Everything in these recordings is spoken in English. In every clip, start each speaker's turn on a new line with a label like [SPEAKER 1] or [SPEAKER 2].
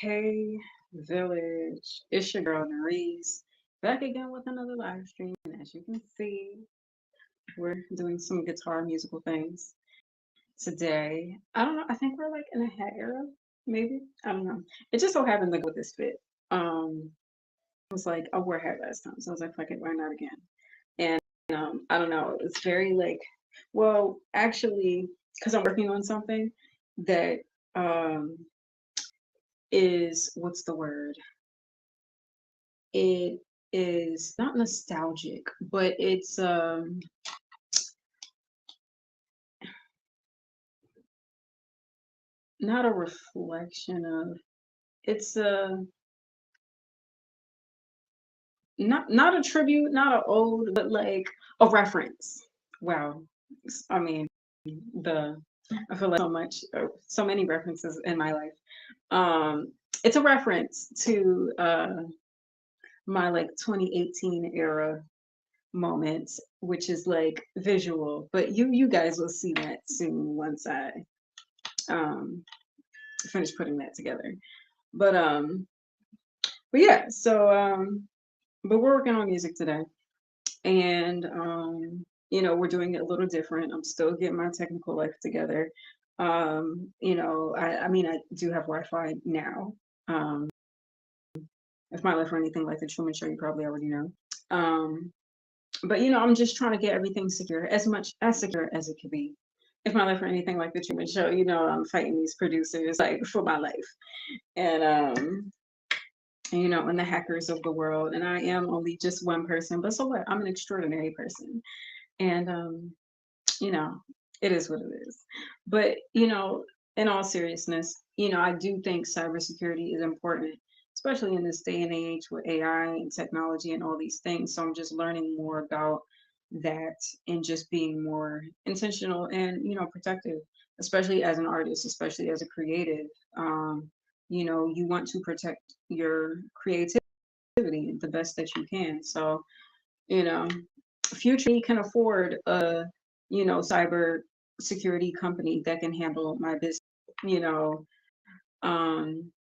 [SPEAKER 1] Hey, Village, it's your girl Narise, back again with another live stream. And as you can see, we're doing some guitar musical things today. I don't know, I think we're like in a hat era, maybe. I don't know. It just so happened to go with this fit. I was like, I wore a hat last time, so I was like, fuck it, why not again? And I don't know, it's very like, well, actually, because I'm working on something that um is what's the word? It is not nostalgic, but it's not a reflection of it's a not a tribute, not a ode, but like a reference. Wow. I mean, the I feel like so much so many references in my life. Um it's a reference to my like 2018 era moments, which is like visual, but you guys will see that soon once I um finish putting that together. But but yeah, so but we're working on music today. And we're doing it a little different. I'm still getting my technical life together. I mean I do have Wi-Fi now. Um if my life were anything like the Truman Show, you probably already know. Um but I'm just trying to get everything secure, as much as secure as it could be. If my life were anything like the Truman Show, I'm fighting these producers like for my life. And and the hackers of the world. And I am only just one person, but so what? I'm an extraordinary person. And you know, it is what it is. But, in all seriousness, I do think cybersecurity is important, especially in this day and age with AI and technology and all these things. So I'm just learning more about that and just being more intentional and, protective, especially as an artist, especially as a creative. You want to protect your creativity the best that you can. So, you know, future me can afford a, cyber security company that can handle my business, you know, um,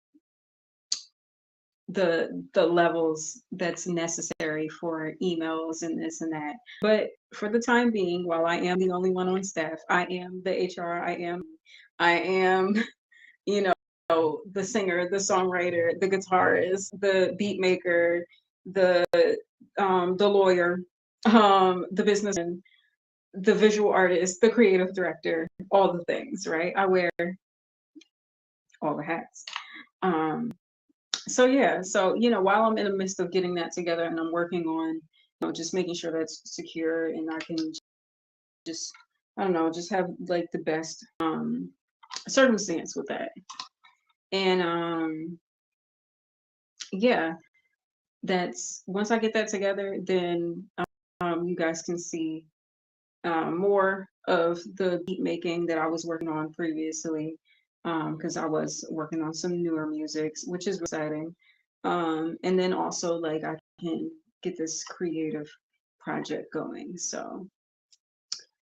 [SPEAKER 1] the levels that's necessary for emails and this and that. But for the time being, while I am the only one on staff, I am the HR, I am, you the singer, the songwriter, the guitarist, the beat maker, the lawyer, the businessman, the visual artist, the creative director, all the things, right? I wear all the hats. Um, so yeah, so while I'm in the midst of getting that together and I'm working on, just making sure that's secure and I can just, I don't know, just have like the best circumstance with that. And yeah, that's once I get that together, then you guys can see more of the beat making that I was working on previously, because I was working on some newer musics, which is exciting. And then also like I can get this creative project going. So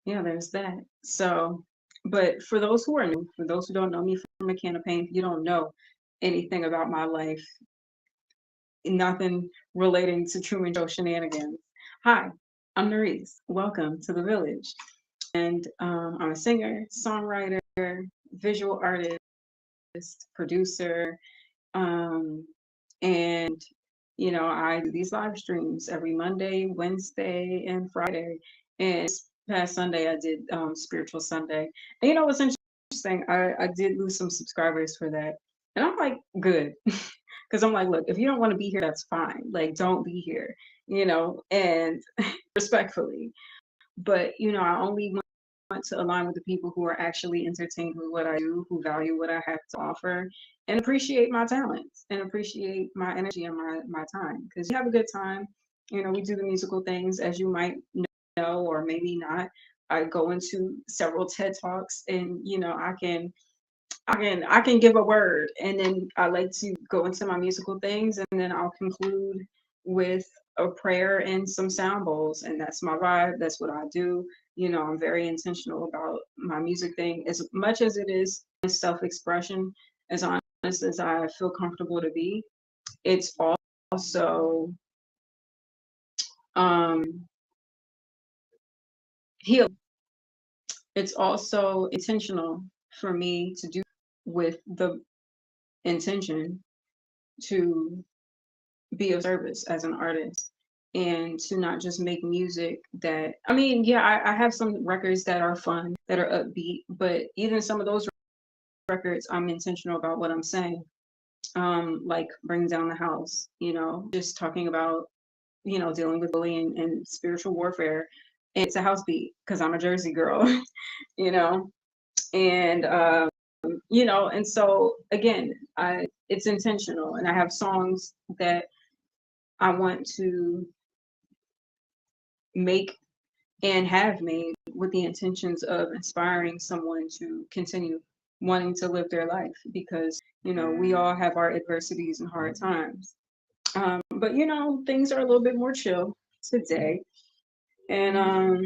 [SPEAKER 1] yeah, there's that. So, but for those who are new, for those who don't know me from a can of paint, you don't know anything about my life, nothing relating to Truman Show shenanigans. Hi, I'm Narice. Welcome to the village. And I'm a singer, songwriter, visual artist, producer, um, and I do these live streams every Monday, Wednesday, and Friday. And this past Sunday, I did Spiritual Sunday. And what's interesting? I did lose some subscribers for that, and I'm like, good, because I'm like, look, if you don't want to be here, that's fine. Like, don't be here, and respectfully. But I only want to align with the people who are actually entertained with what I do, who value what I have to offer, and appreciate my talents and appreciate my energy and my time. Because you have a good time. We do the musical things, as you might know, or maybe not. I go into several TED Talks, and I can give a word, and then I like to go into my musical things, and then I'll conclude with a prayer and some sound bowls, and that's my vibe. That's what I do. I'm very intentional about my music thing, as much as it is self-expression. as honest as I feel comfortable to be. It's also um, healing. It's also intentional for me to do with the intention to be of service as an artist and to not just make music that, I mean, yeah, I have some records that are fun, that are upbeat, but even some of those records, I'm intentional about what I'm saying. Like Bring Down the House, just talking about, dealing with bullying and spiritual warfare. And it's a house beat because I'm a Jersey girl, you know, and and so again, I it's intentional, and I have songs that I want to make and have made with the intentions of inspiring someone to continue wanting to live their life, because we all have our adversities and hard times. But things are a little bit more chill today, and I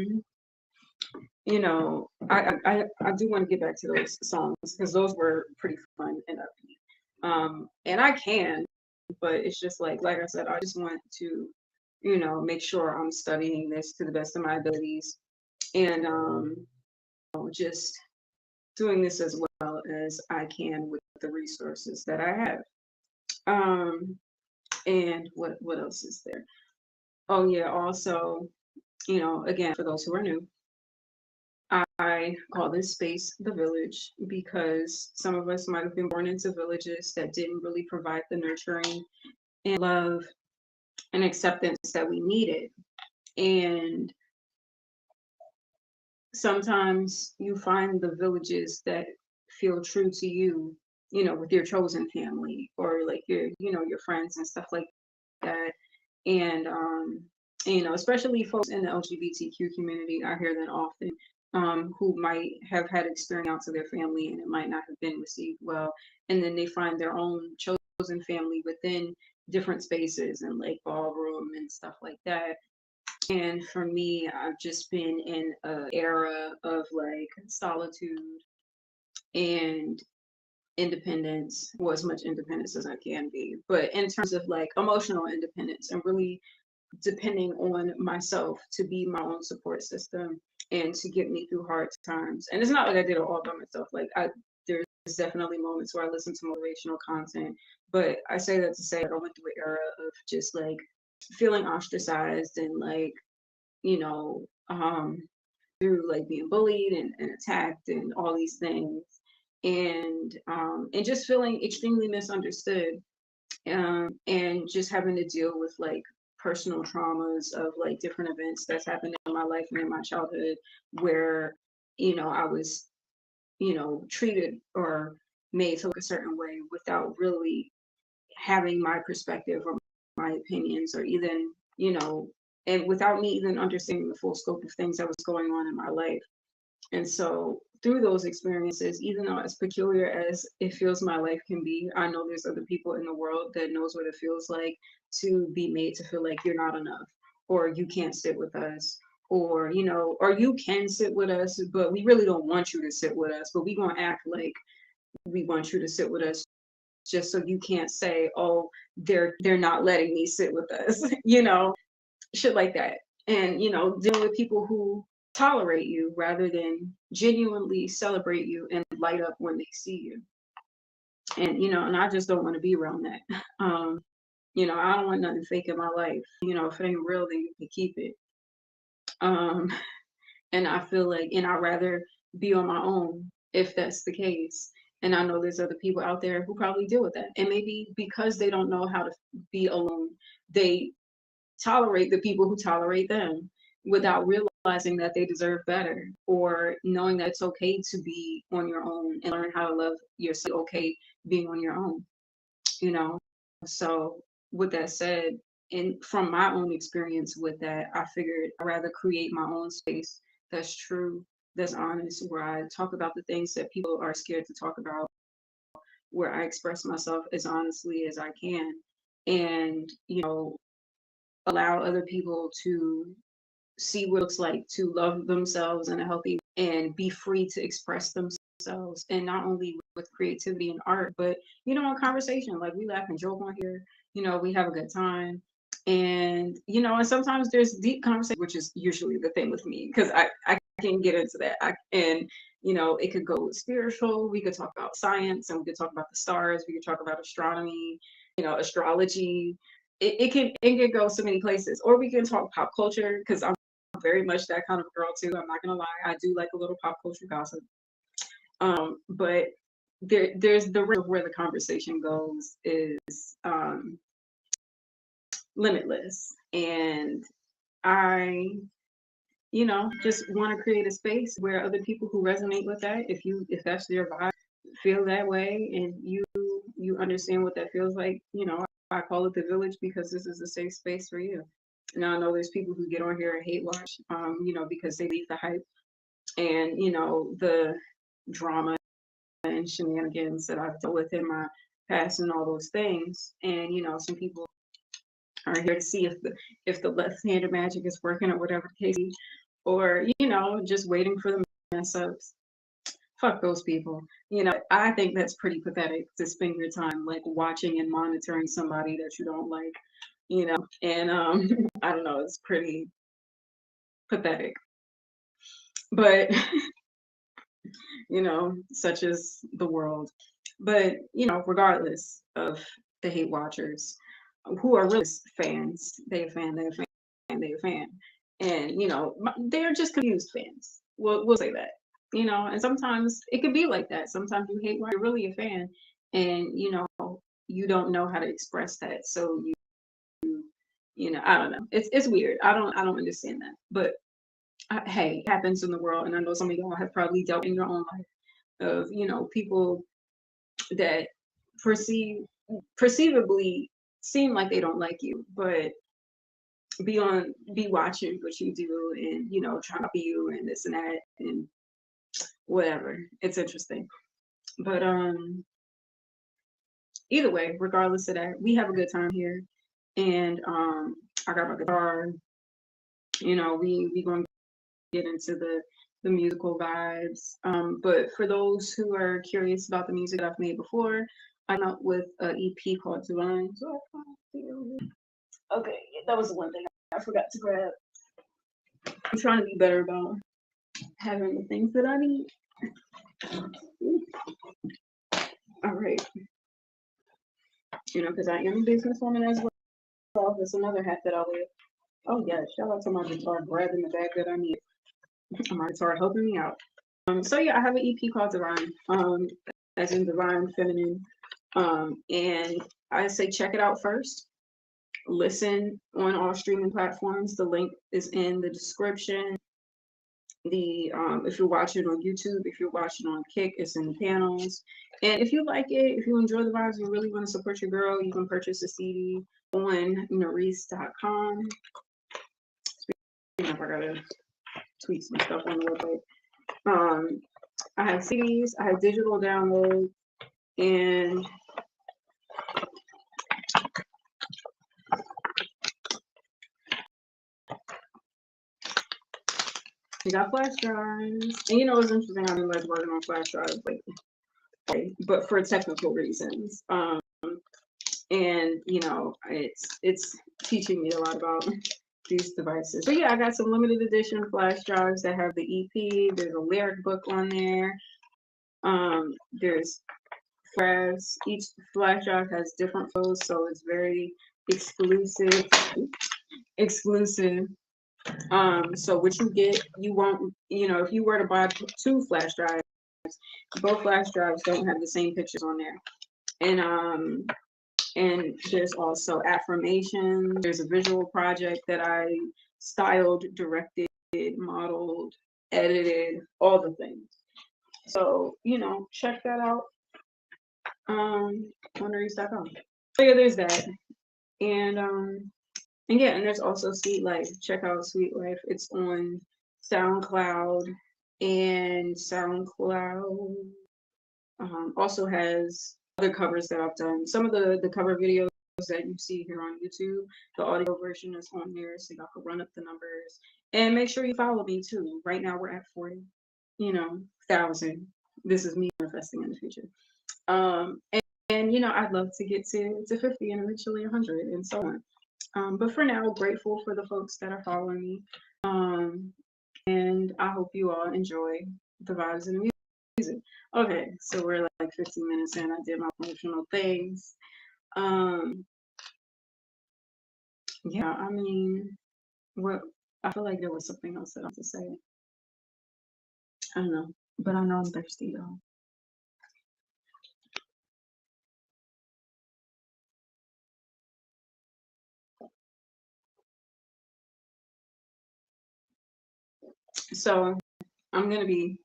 [SPEAKER 1] do want to get back to those songs because those were pretty fun and upbeat. And I can, but it's just like I said, I just want to, make sure I'm studying this to the best of my abilities, and just doing this as well as I can with the resources that I have. Um, and what else is there? Oh yeah, also, again, for those who are new, I call this space the village because some of us might have been born into villages that didn't really provide the nurturing and love and acceptance that we needed. And sometimes you find the villages that feel true to you, with your chosen family or like your friends and stuff like that. And especially folks in the LGBTQ community, I hear that often, who might have had experience of their family and it might not have been received well, and then they find their own chosen family within different spaces and like ballroom and stuff like that. And for me, I've just been in an era of like solitude and independence, or as much independence as I can be, but in terms of like emotional independence and really depending on myself to be my own support system and to get me through hard times. And it's not like I did it all by myself. There's definitely moments where I listen to motivational content, but I say that to say I went through an era of just like feeling ostracized and like, you know, um, through like being bullied and attacked and all these things. And just feeling extremely misunderstood, and just having to deal with like personal traumas of like different events that's happened in my life and in my childhood where I was treated or made to look a certain way without really having my perspective or my opinions, or even and without me even understanding the full scope of things that was going on in my life. And so through those experiences, even though as peculiar as it feels my life can be, I know there's other people in the world that knows what it feels like to be made to feel like you're not enough, or you can't sit with us, or or you can sit with us, but we really don't want you to sit with us, but we gonna act like we want you to sit with us just so you can't say, oh, they're not letting me sit with us, shit like that. And dealing with people who tolerate you rather than genuinely celebrate you and light up when they see you. And and I just don't want to be around that. I don't want nothing fake in my life. If it ain't real, then you can keep it. um and I feel like, and I'd rather be on my own if that's the case. And I know there's other people out there who probably deal with that, and maybe because they don't know how to be alone, they tolerate the people who tolerate them without realizing that they deserve better, or knowing that it's okay to be on your own and learn how to love yourself. Okay, being on your own, you know. So with that said, and from my own experience with that, I figured I'd rather create my own space that's true, that's honest, where I talk about the things that people are scared to talk about, where I express myself as honestly as I can, and allow other people to see what it looks like to love themselves in a healthy and be free to express themselves themselves, and not only with creativity and art, but in conversation. Like, we laugh and joke on here. We have a good time. And and sometimes there's deep conversation, which is usually the thing with me, because I can get into that. And it could go spiritual. We could talk about science, and we could talk about the stars. We could talk about astronomy, astrology. It can go so many places. Or we can talk pop culture, because I'm very much that kind of girl too. I'm not gonna lie. I do like a little pop culture gossip. But there's the range of where the conversation goes is limitless. And I, just want to create a space where other people who resonate with that, if that's their vibe, feel that way, and you understand what that feels like. I call it the village, because this is a safe space for you. Now, I know there's people who get on here and hate watch, because they leave the hype and the drama and shenanigans that I've dealt with in my past and all those things. And some people are here to see if the left-handed magic is working, or whatever the case, or just waiting for the mess ups. Fuck those people. I think that's pretty pathetic, to spend your time like watching and monitoring somebody that you don't like. And I don't know, it's pretty pathetic. But such is the world. But regardless of the hate watchers, who are really fans, they're a fan, they're a fan, they're a fan. And they're just confused fans. We'll say that. And sometimes it could be like that. Sometimes you hate when you're really a fan, and you don't know how to express that. So I don't know. It's weird. I don't understand that. But hey, it happens in the world, and I know some of y'all have probably dealt in your own life of people that perceivably seem like they don't like you, but be watching what you do, and trying to be you, and this and that, and whatever. It's interesting. But either way, regardless of that, we have a good time here. And I got my guitar. We gonna get into the musical vibes. But for those who are curious about the music that I've made before, I'm out with an EP called Divine. Okay, that was the one thing I forgot to grab. I'm trying to be better about having the things that I need. All right. Because I am a businesswoman as well. That's another hat that I wear. Oh yeah, shout out to my guitar grabbing the bag that I need. My guitar helping me out. So yeah, I have an EP called Divine, as in Divine Feminine. And I say check it out first. Listen on all streaming platforms. The link is in the description. If you're watching on YouTube, if you're watching on Kick, it's in the panels. And if you like it, if you enjoy the vibes, you really want to support your girl, you can purchase a CD on NarisseM.com. I gotta tweet some stuff on the website. I have CDs, I have digital downloads, and we got flash drives. And it's interesting, I've been like working on flash drives, but for technical reasons. And it's teaching me a lot about these devices. But yeah, I got some limited edition flash drives that have the EP. There's a lyric book on there. There's flash. Each flash drive has different photos, so it's very exclusive. So what you get, you won't, if you were to buy 2 flash drives, both flash drives don't have the same pictures on there. And there's also affirmation. There's a visual project that I styled, directed, modeled, edited, all the things. So, check that out on Narisse.com. So yeah, there's that. And yeah, and there's also Sweet Life. Check out Sweet Life. It's on SoundCloud, and SoundCloud also has other covers that I've done. Some of the cover videos that you see here on YouTube, the audio version is on there, so y'all can run up the numbers. And make sure you follow me too. Right now we're at 40,000. This is me manifesting in the future. And you know, I'd love to get to 50 and eventually 100 and so on. But for now, grateful for the folks that are following me. Um, and I hope you all enjoy the vibes and the music. Okay, so we're like 15 minutes in. I did my promotional things. Um, yeah, I mean, what I feel like there was something else that I have to say. I don't know, but I know I'm thirsty though. So I'm gonna be,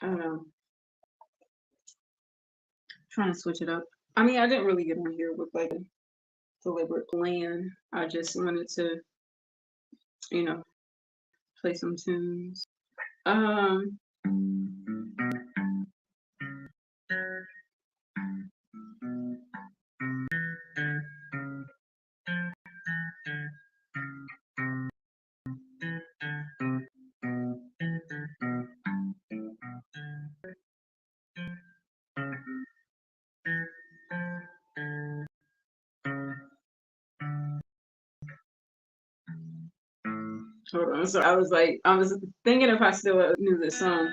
[SPEAKER 1] I don't know, trying to switch it up. I mean, I didn't really get on here with like a deliberate plan. I just wanted to, you know, play some tunes. Um, hold on. So I was thinking if I still knew this song.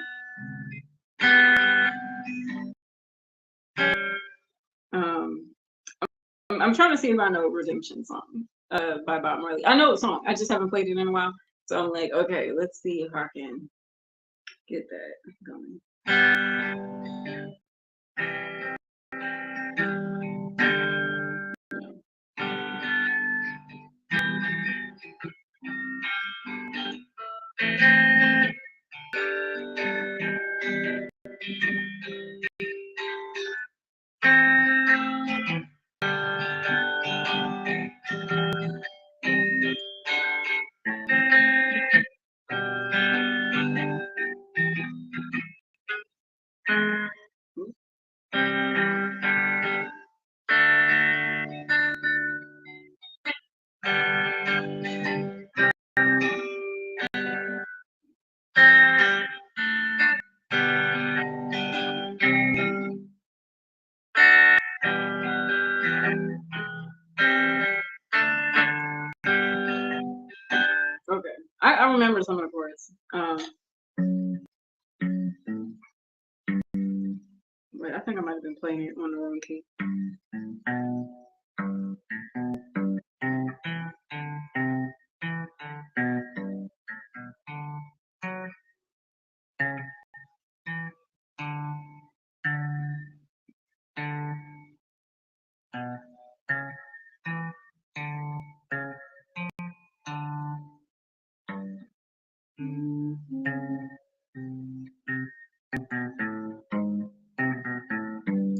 [SPEAKER 1] Um, I'm trying to see if I know Redemption song by Bob Marley. I know the song. I just haven't played it in a while. So I'm like, okay, let's see if I can get that going. Okay, I remember some of the chords. But I think I might have been playing it on the wrong key.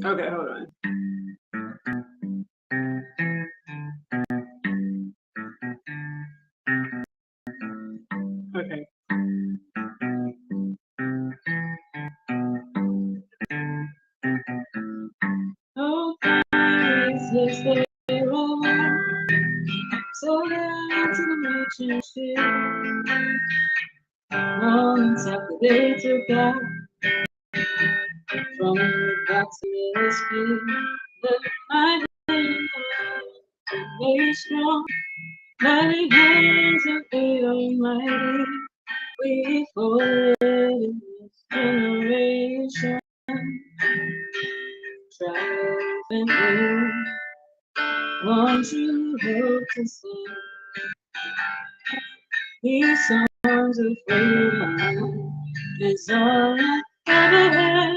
[SPEAKER 1] Okay, hold on. Okay. Oh, guys, yes, they were so down to the merchant ship. Moments after they took out from the back to his feet, the night made strong, mighty hands of the Almighty. We forward in this generation, triumphant through. Want you hope to sing these songs of freedom is all I ever had.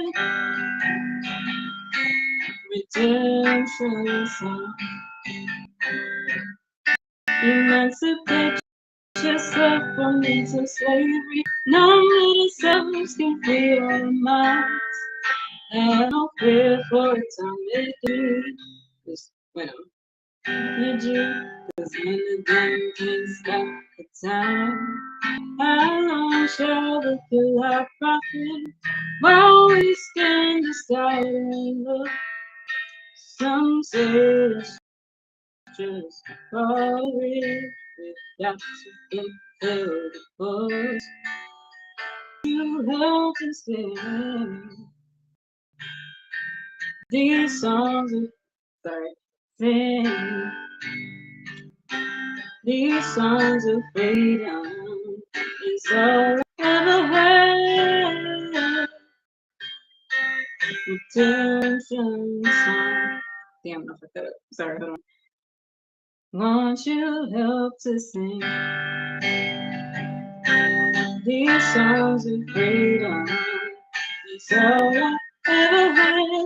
[SPEAKER 1] Redemption song, emancipate yourself from mental slavery. None of the selves can free our minds. And no fear for eternity. Cause when I'm with you, cause when the gun can stop the time, how long shall the killer profit? While we stand aside and look, some say it's just glory without to fulfill the books. you help to sing these songs of sing these songs of freedom is all I ever had. Redemption song. Damn, I fucked that up. Sorry, hold on. Won't you help to sing these songs of freedom? It's all I ever had.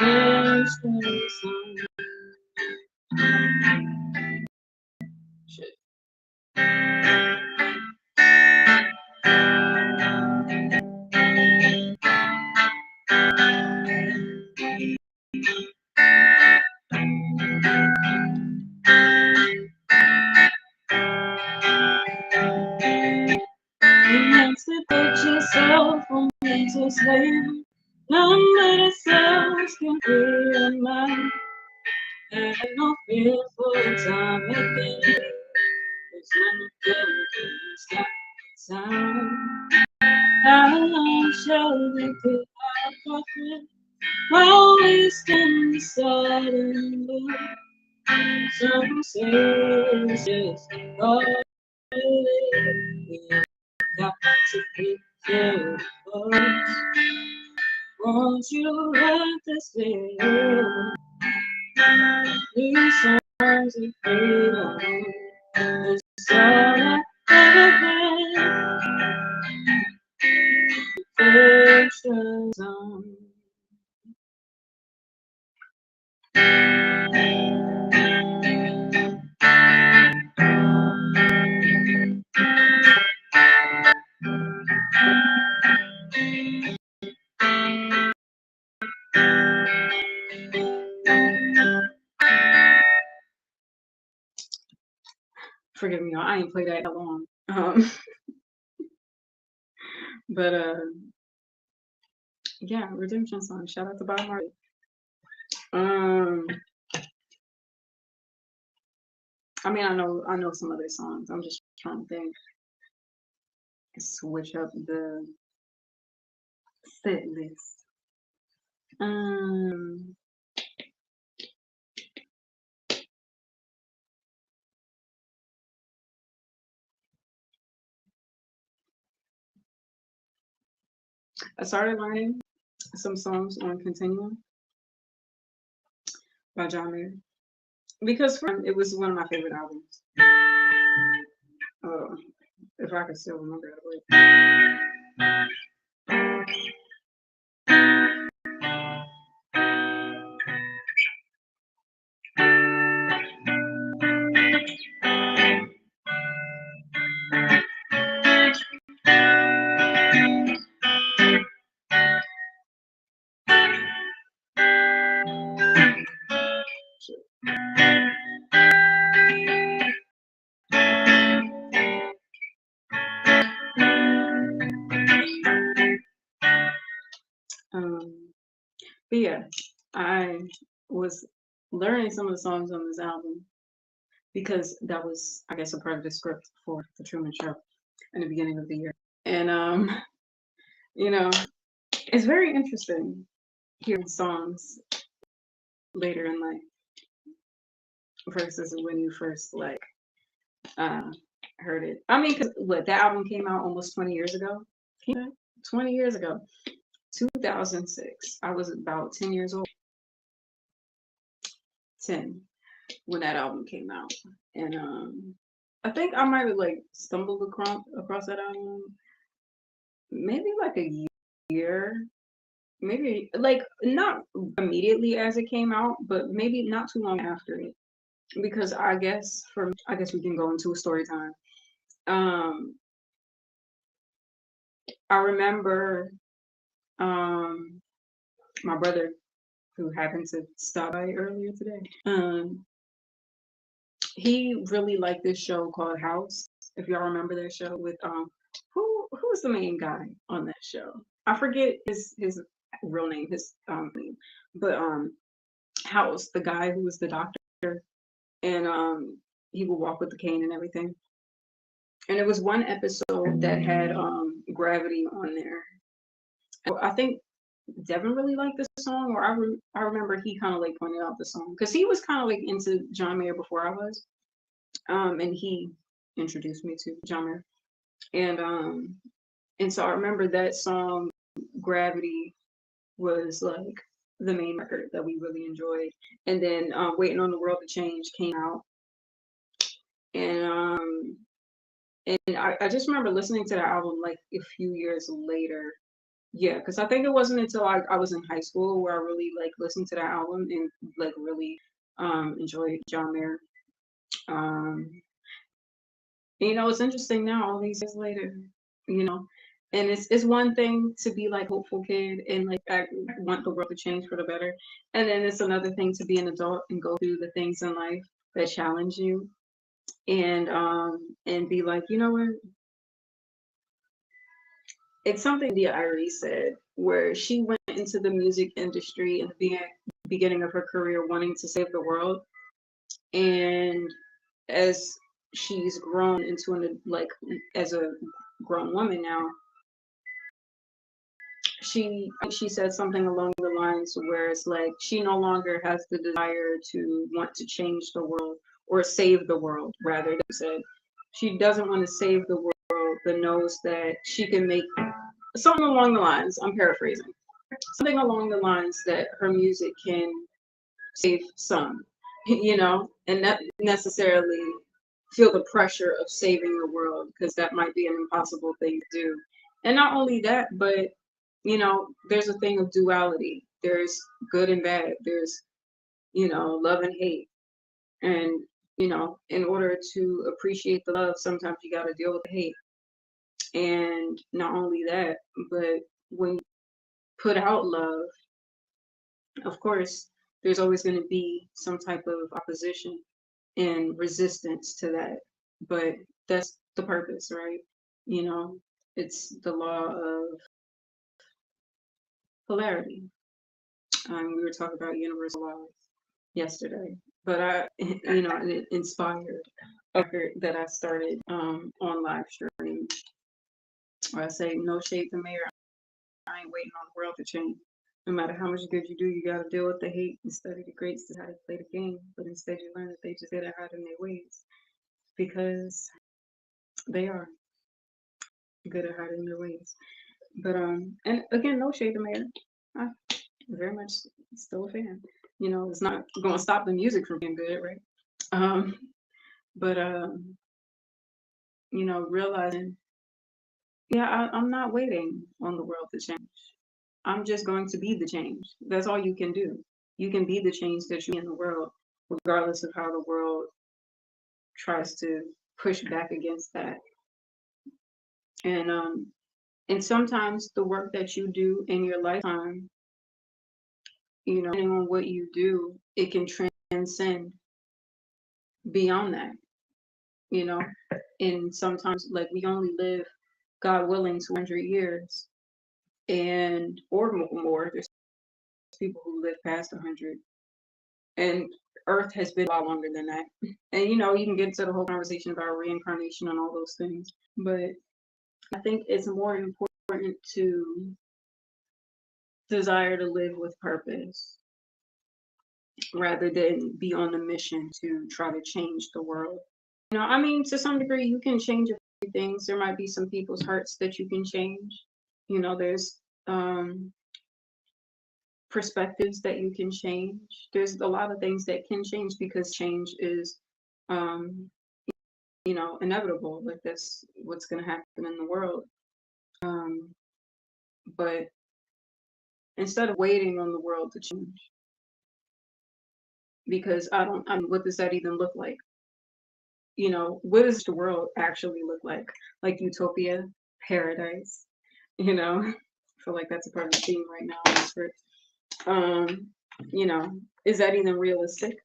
[SPEAKER 1] Redemption song. Shit. Emancipate yourself from mental slavery. None but ourselves can free your mind. And no fear for time at the end. There's nothing can stop the time. How long shall we put our profit while we stand beside and look? Some say it's just all we got to be careful. Won't you let us live? These songs of freedom is all I ever had. Redemption song. Forgive me, y'all. I ain't played that long. But yeah, Redemption song. Shout out to Bob Marley. I mean, I know some other songs. I'm just trying to think. Switch up the set list. I started learning some songs on Continuum by John Mayer because it was one of my favorite albums. If I could still remember it. But yeah, I was learning some of the songs on this album because that was, I guess, a part of the script for the Truman Show in the beginning of the year. And you know, it's very interesting hearing songs later in life versus when you first heard it. I mean, cause what, that album came out almost 20 years ago. 20 years ago, 2006. I was about 10 years old. 10 when that album came out, and I think I might have stumbled across that album maybe like a year, maybe not immediately as it came out, but maybe not too long after it, because I guess we can go into a story time. I remember my brother, who happened to stop by earlier today, he really liked this show called House. If y'all remember that show with who was the main guy on that show? I forget his real name, his name, but House, the guy who was the doctor, and he would walk with the cane and everything. And it was one episode that had Gravity on there. I think Devin really liked the song, or I remember he kind of like pointed out the song because he was kind of like into John Mayer before I was, and he introduced me to John Mayer, and so I remember that song Gravity was like the main record that we really enjoyed, and then Waiting on the World to Change came out, and I just remember listening to the album like a few years later. Yeah, because I think it wasn't until I was in high school where I really like listened to that album and like really enjoyed John Mayer. Um, and, it's interesting now, all these years later, you know, and it's one thing to be like hopeful kid and like I want the world to change for the better, and then it's another thing to be an adult and go through the things in life that challenge you and be like, you know what, it's something the Irie said, where she went into the music industry in the beginning of her career wanting to save the world. And as she's grown into like as a grown woman now, she said something along the lines where it's like she no longer has the desire to want to change the world or save the world, rather than said she doesn't want to save the world, but knows that she can make something along the lines, I'm paraphrasing, something along the lines that her music can save some, and not necessarily feel the pressure of saving the world because that might be an impossible thing to do. And not only that, but there's a thing of duality. There's good and bad. There's, love and hate. And, in order to appreciate the love, sometimes you got to deal with the hate. And not only that, but when you put out love, of course, there's always going to be some type of opposition and resistance to that. But that's the purpose, right? You know, it's the law of polarity. We were talking about universal laws yesterday, but and it inspired a record that I started on live stream. Where I say, no shade to Mayor, I ain't waiting on the world to change. No matter how much good you do, you got to deal with the hate and study the greats to how to play the game. But instead, you learn that they just didn't hide in their ways because they are good at hiding their ways. But and again, no shade to Mayor. I'm very much still a fan. It's not going to stop the music from being good, right? Um, but realizing, yeah, I'm not waiting on the world to change. I'm just going to be the change. That's all you can do. You can be the change that you see in the world, regardless of how the world tries to push back against that. And sometimes the work that you do in your lifetime, depending on what you do, it can transcend beyond that, you know. And sometimes, like, we only live, God willing, 200 years, and or more. There's people who live past 100, and Earth has been a lot longer than that. And you can get into the whole conversation about reincarnation and all those things, but I think it's more important to desire to live with purpose rather than be on the mission to try to change the world. I mean, to some degree, you can change a few things. There might be some people's hearts that you can change. There's perspectives that you can change. There's a lot of things that can change because change is, inevitable. Like, that's what's going to happen in the world. But instead of waiting on the world to change, because what does that even look like? What does the world actually look like? Like utopia, paradise, I feel like that's a part of the theme right now in the script. Is that even realistic?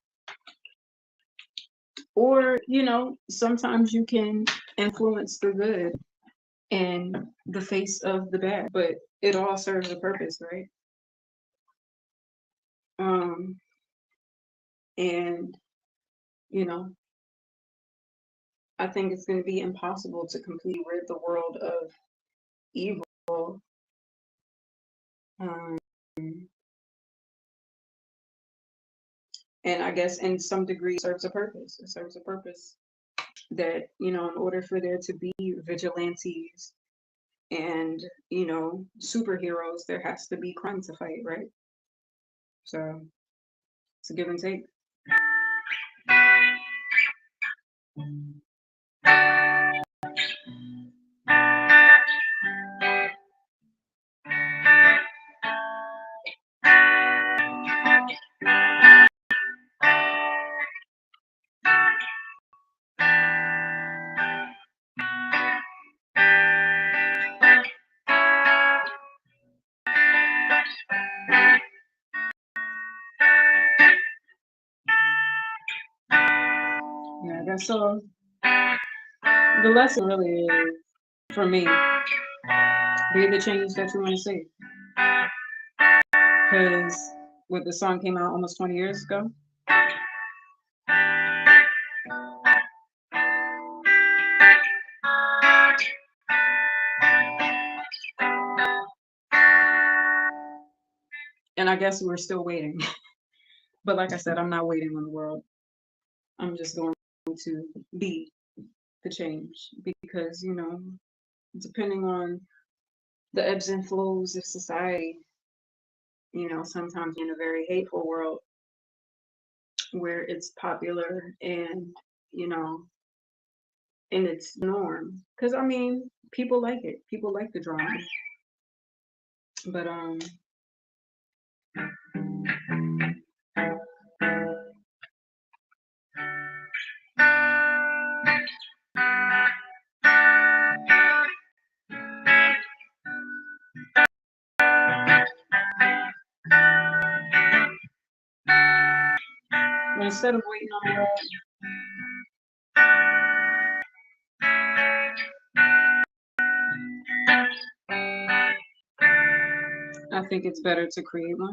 [SPEAKER 1] Or, sometimes you can influence the good in the face of the bad, but it all serves a purpose, right? And, you know, I think it's going to be impossible to completely rid the world of evil. Um, and I guess in some degree it serves a purpose. It serves a purpose that, in order for there to be vigilantes and, superheroes, there has to be crime to fight, right? So it's a give and take. Yeah, I guess so. The lesson really is, for me, be the change that you want to see. Because what the song came out almost 20 years ago. And I guess we're still waiting. But like I said, I'm not waiting on the world. I'm just going to be the change because, depending on the ebbs and flows of society, sometimes in a very hateful world where it's popular and, you know, and it's norm. Because, I mean, people like it. People like the drama. But, instead of waiting on the world, I think it's better to create one.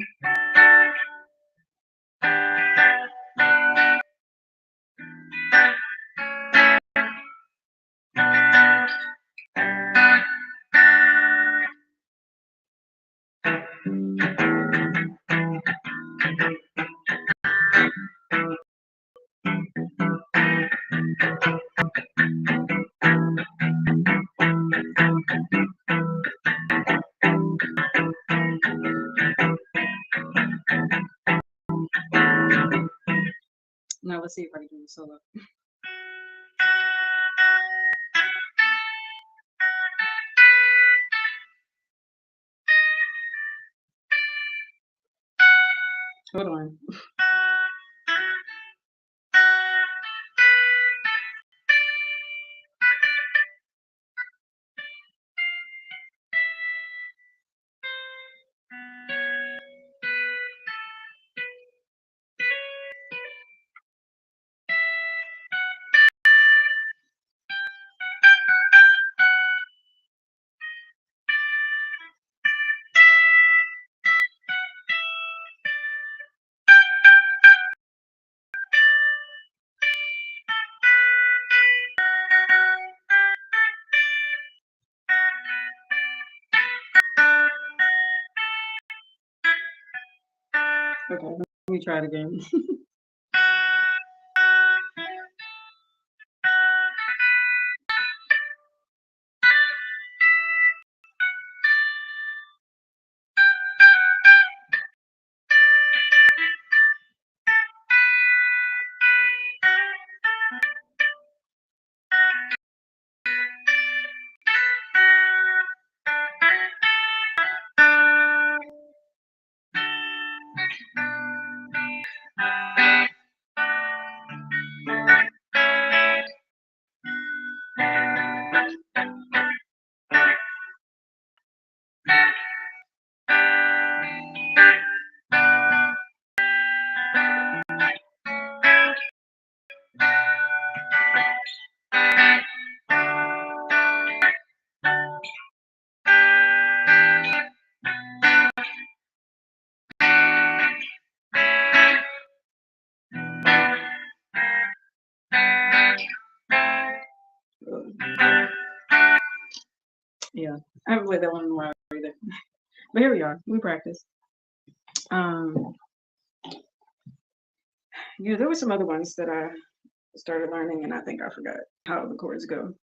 [SPEAKER 1] Now let's see if I can do it solo. Hold on. Okay, let me try it again. I haven't played that one in a while either. But here we are. We practice. Um, yeah, there were some other ones that I started learning, and I think I forgot how the chords go.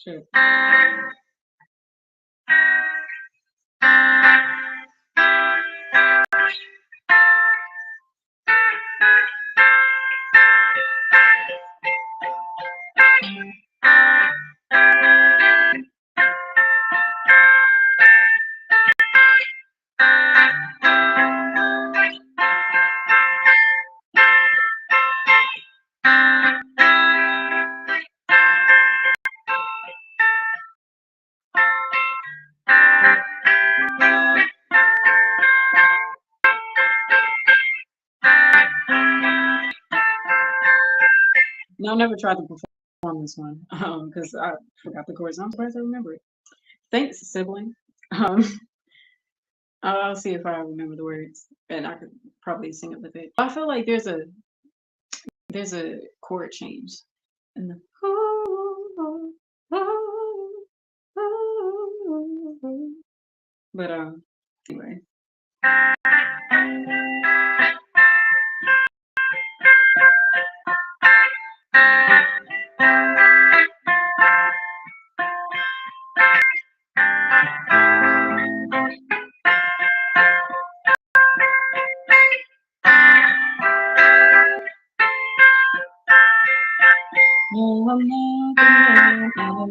[SPEAKER 1] Sure. No, I never tried to perform this one because I forgot the chords. I'm surprised I remember it. Thanks, sibling. Um, I'll see if I remember the words, and I could probably sing it with it. I feel like there's a chord change in the but anyway. No, I'm not the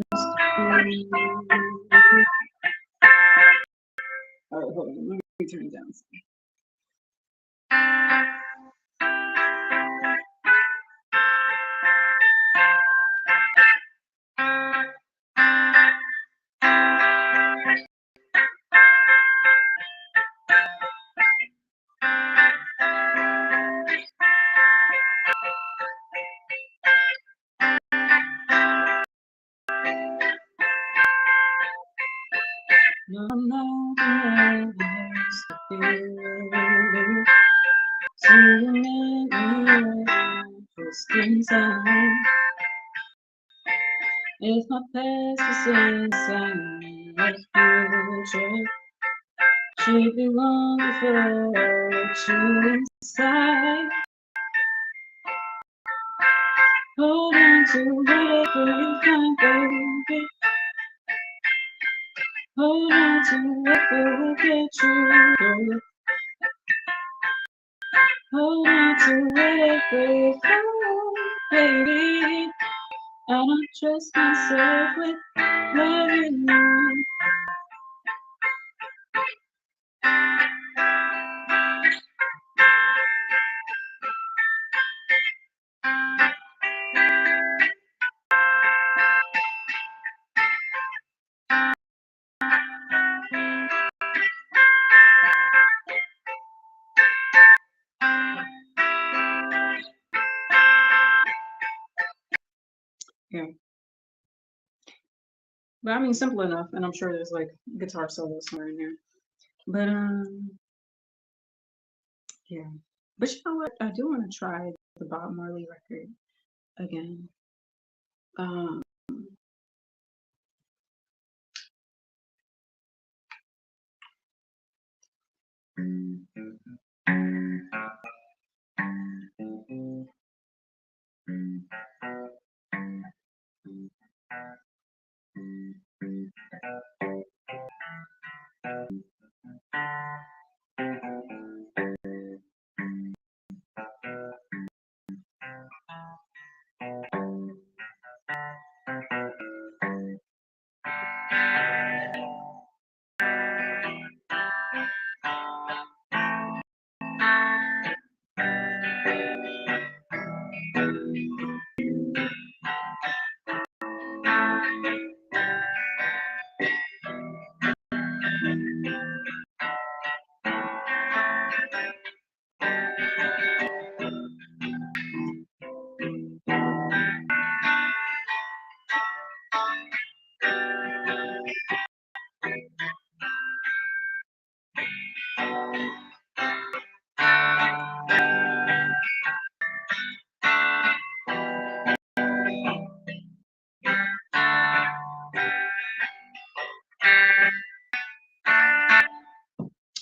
[SPEAKER 1] All right, hold on. Let me turn it down. No, I'm not the feeling. So you make me first inside. If my past is inside my future, should be long before you inside. Hold on to whatever you find, baby. Hold on to whatever will get you through. Hold on to whatever you find, baby. I don't trust myself with loving you. Yeah. But I mean, simple enough, and I'm sure there's like guitar solo somewhere in there. But yeah. But you know what? I do want to try the Bob Marley record again. Um,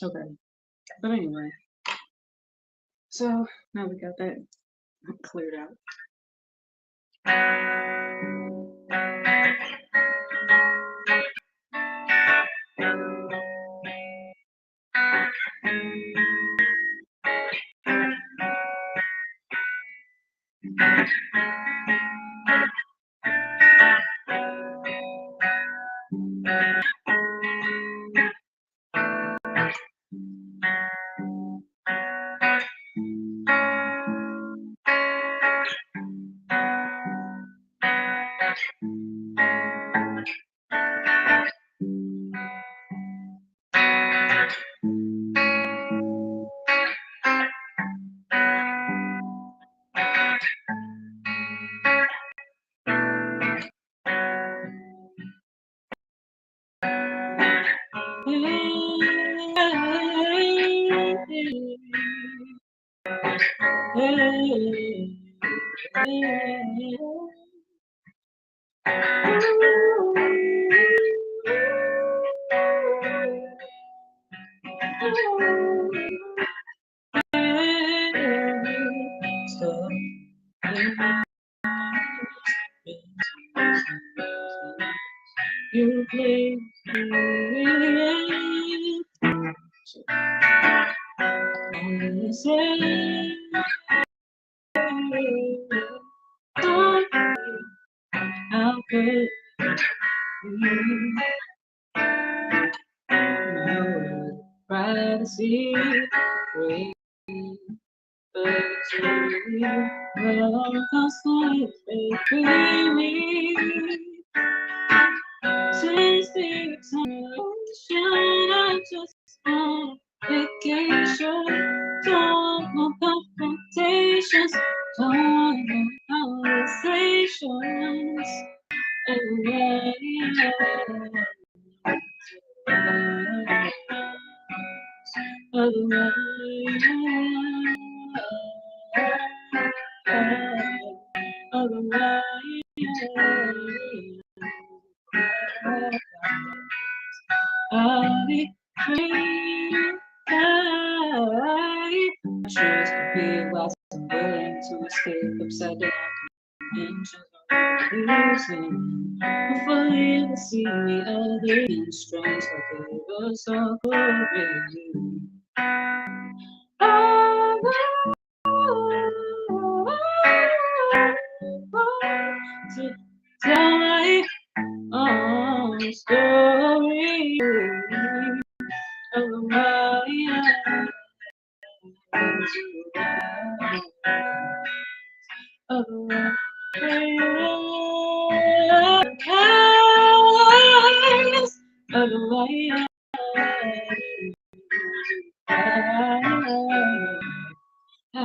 [SPEAKER 1] Okay, but anyway, so now we got that cleared out. You play how could you privacy free? Well, constantly baby. Since the examination, I just want vacation. Don't want confrontations. Don't want conversations. I'll be free. I choose to be lost and willing to escape upside down dimensions of losing. Hopefully you'll see me again, strange like it was all already. I want to tell my own story of my life, of my life, of my life.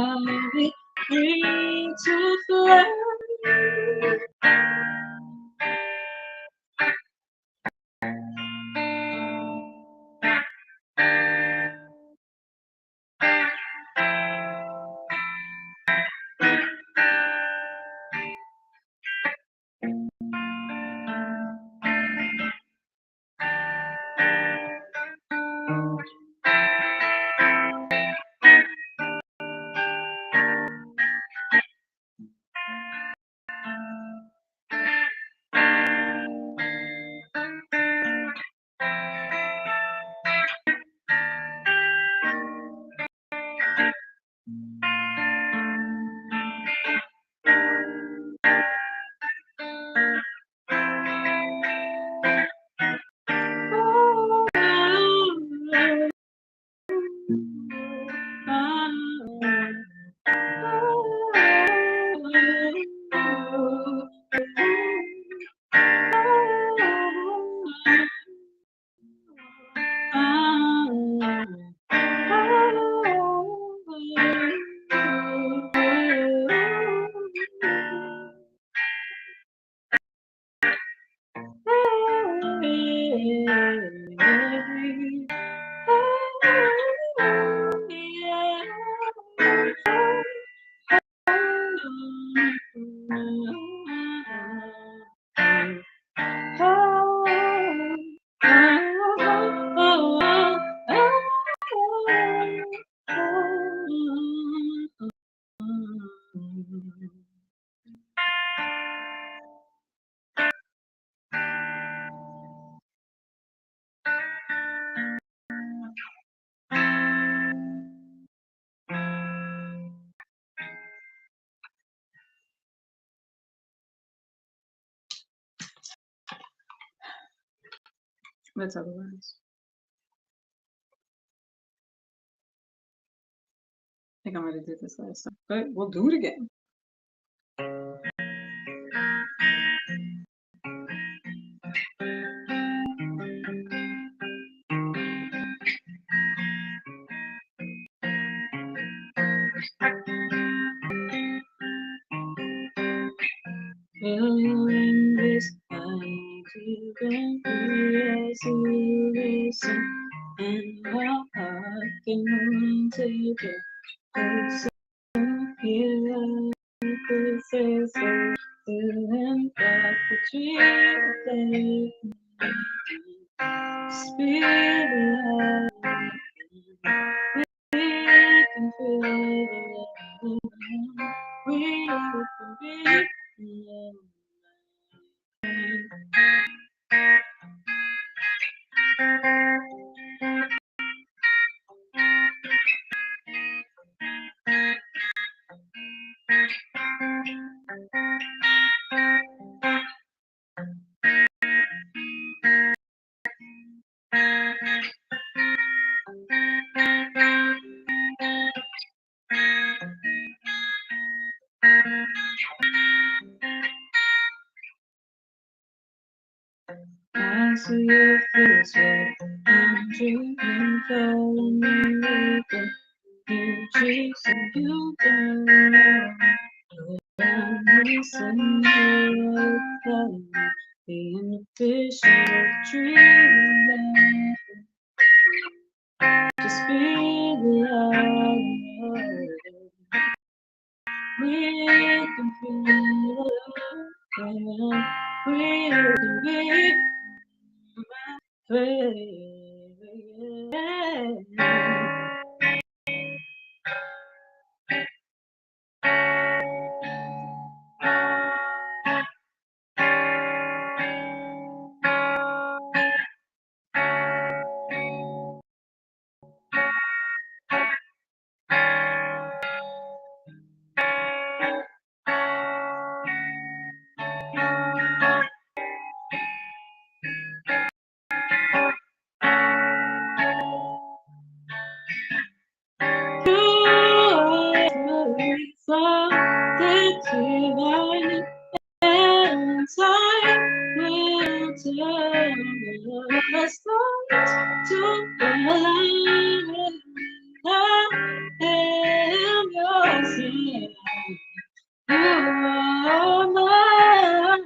[SPEAKER 1] Let's otherwise. I think I might have did this last time, but we'll do it again. Will you in this night you can hear as you listen, and my heart can run to you. So here this is feeling like a dream. Spirit, we can feel it. We can be. I see your face where I'm dreaming, falling in love with you, chasing you down. I'm missing you, calling me, the inhibition of dreaming. Just be the light. We can feel it. We can be. Something divine inside will tell me the stars to align. I am yours, yeah. You are mine.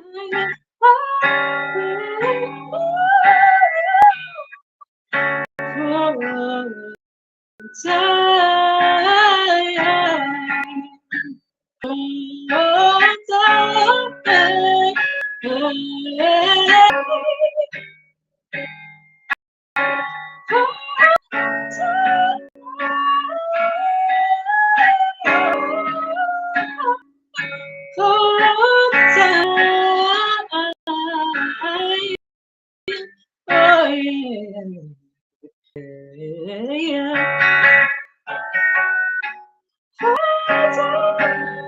[SPEAKER 1] For a time.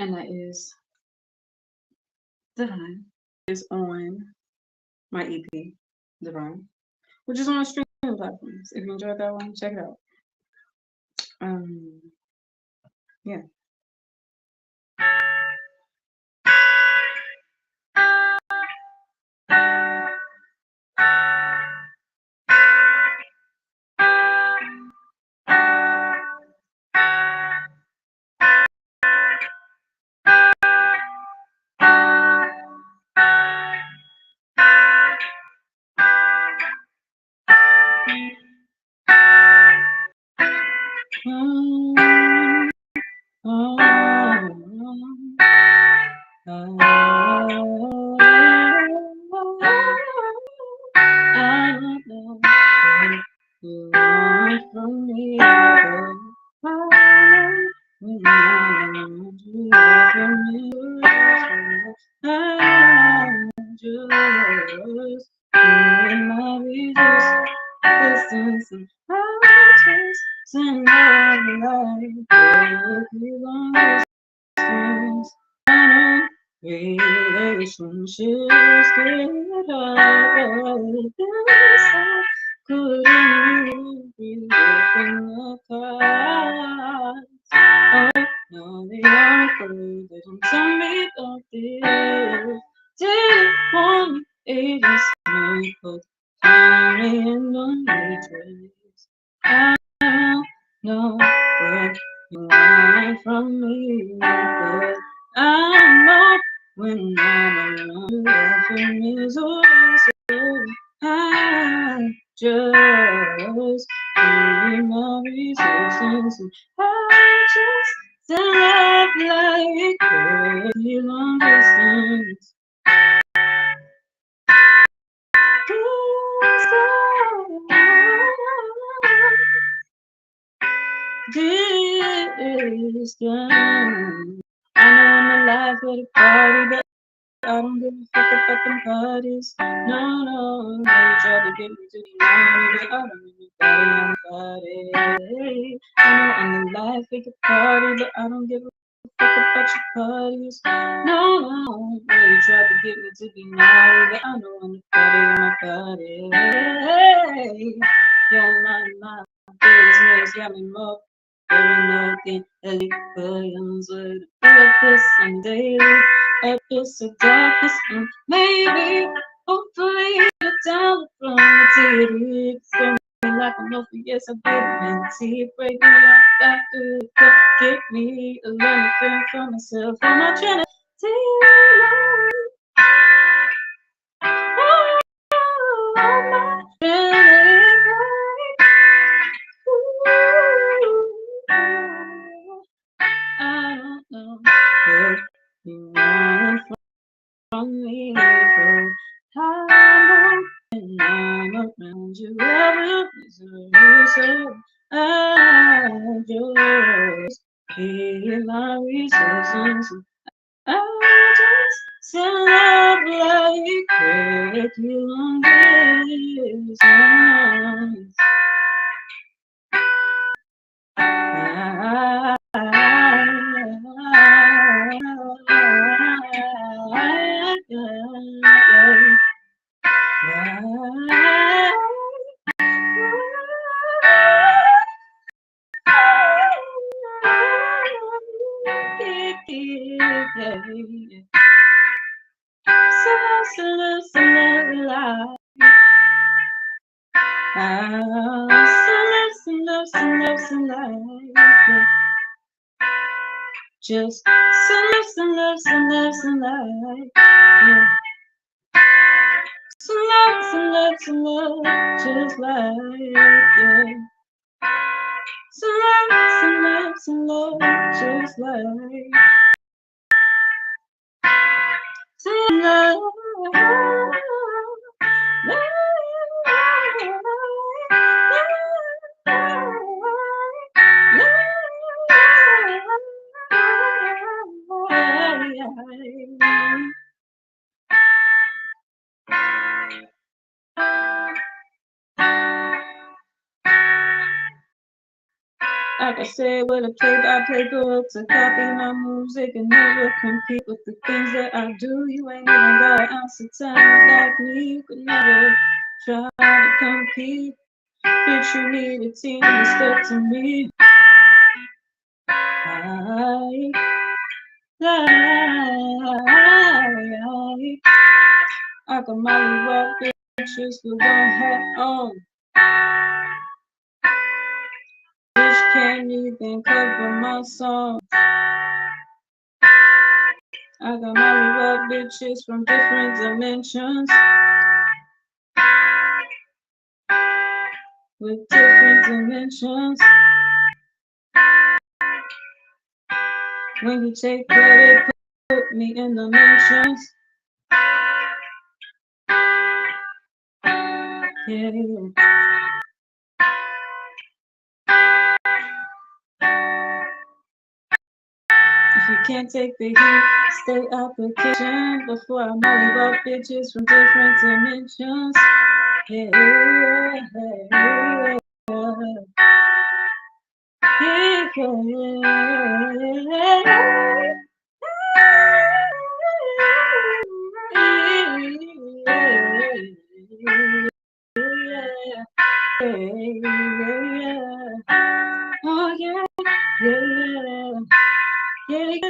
[SPEAKER 1] And that is Divine. Is on my EP, Divine, which is on streaming platforms. If you enjoyed that one, check it out. Yeah. from me, but I know when I'm from me, I'm just in my resistance, and I just send love like long distance. Relationships get hard. This I couldn't be in the cards. Oh, now they are afraid they don't tell me about this. Didn't want me, agents me, but finally in the matrix. I don't know what you want from me, but I know when I'm around you, laughing is always so. I just feel my resistance, and I just love like crazy long distance. Distance. I know I'm alive for the party, but I don't give a fuck about them parties. No, no, they tried to get me to be mine, but I don't really body. I know I'm alive for the party, but I don't give a fuck about your parties. No, no, they tried to get me to be mine, but I know I'm the party in my body. Don't mind my business, got me more. Nothing billions with purpose and daily purpose of darkness, and maybe hopefully the down from the titty. It's gonna be like I'm over, yes I did mentee, break me off back to the cup, get me a learning thing for myself. I'm not trying to tell you I don't know what you want from me, but I know when I'm around you, every misery, so I just feel my resistance. I just love like crazy long distance. Just some love, yeah. Some love, just like, yeah. Some love, just like, some love, like I said, with a play-by-play book to copy my music and never compete with the things that I do. You ain't even got an ounce of talent like me. You could never try to compete. Bitch, you need a team to step to me. I got my rock bitches with one hat on. Bitch can't even cover my song. I got my rock bitches from different dimensions with different dimensions. When you take credit, put me in the mentions. Yeah. can't take the heat. Stay out the kitchen before I marry up bitches from different dimensions. Yeah, oh yeah, yeah. Yeah,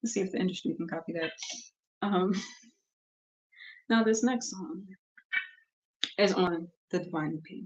[SPEAKER 1] Let's see if the industry can copy that. Now this next song is on the Divine EP.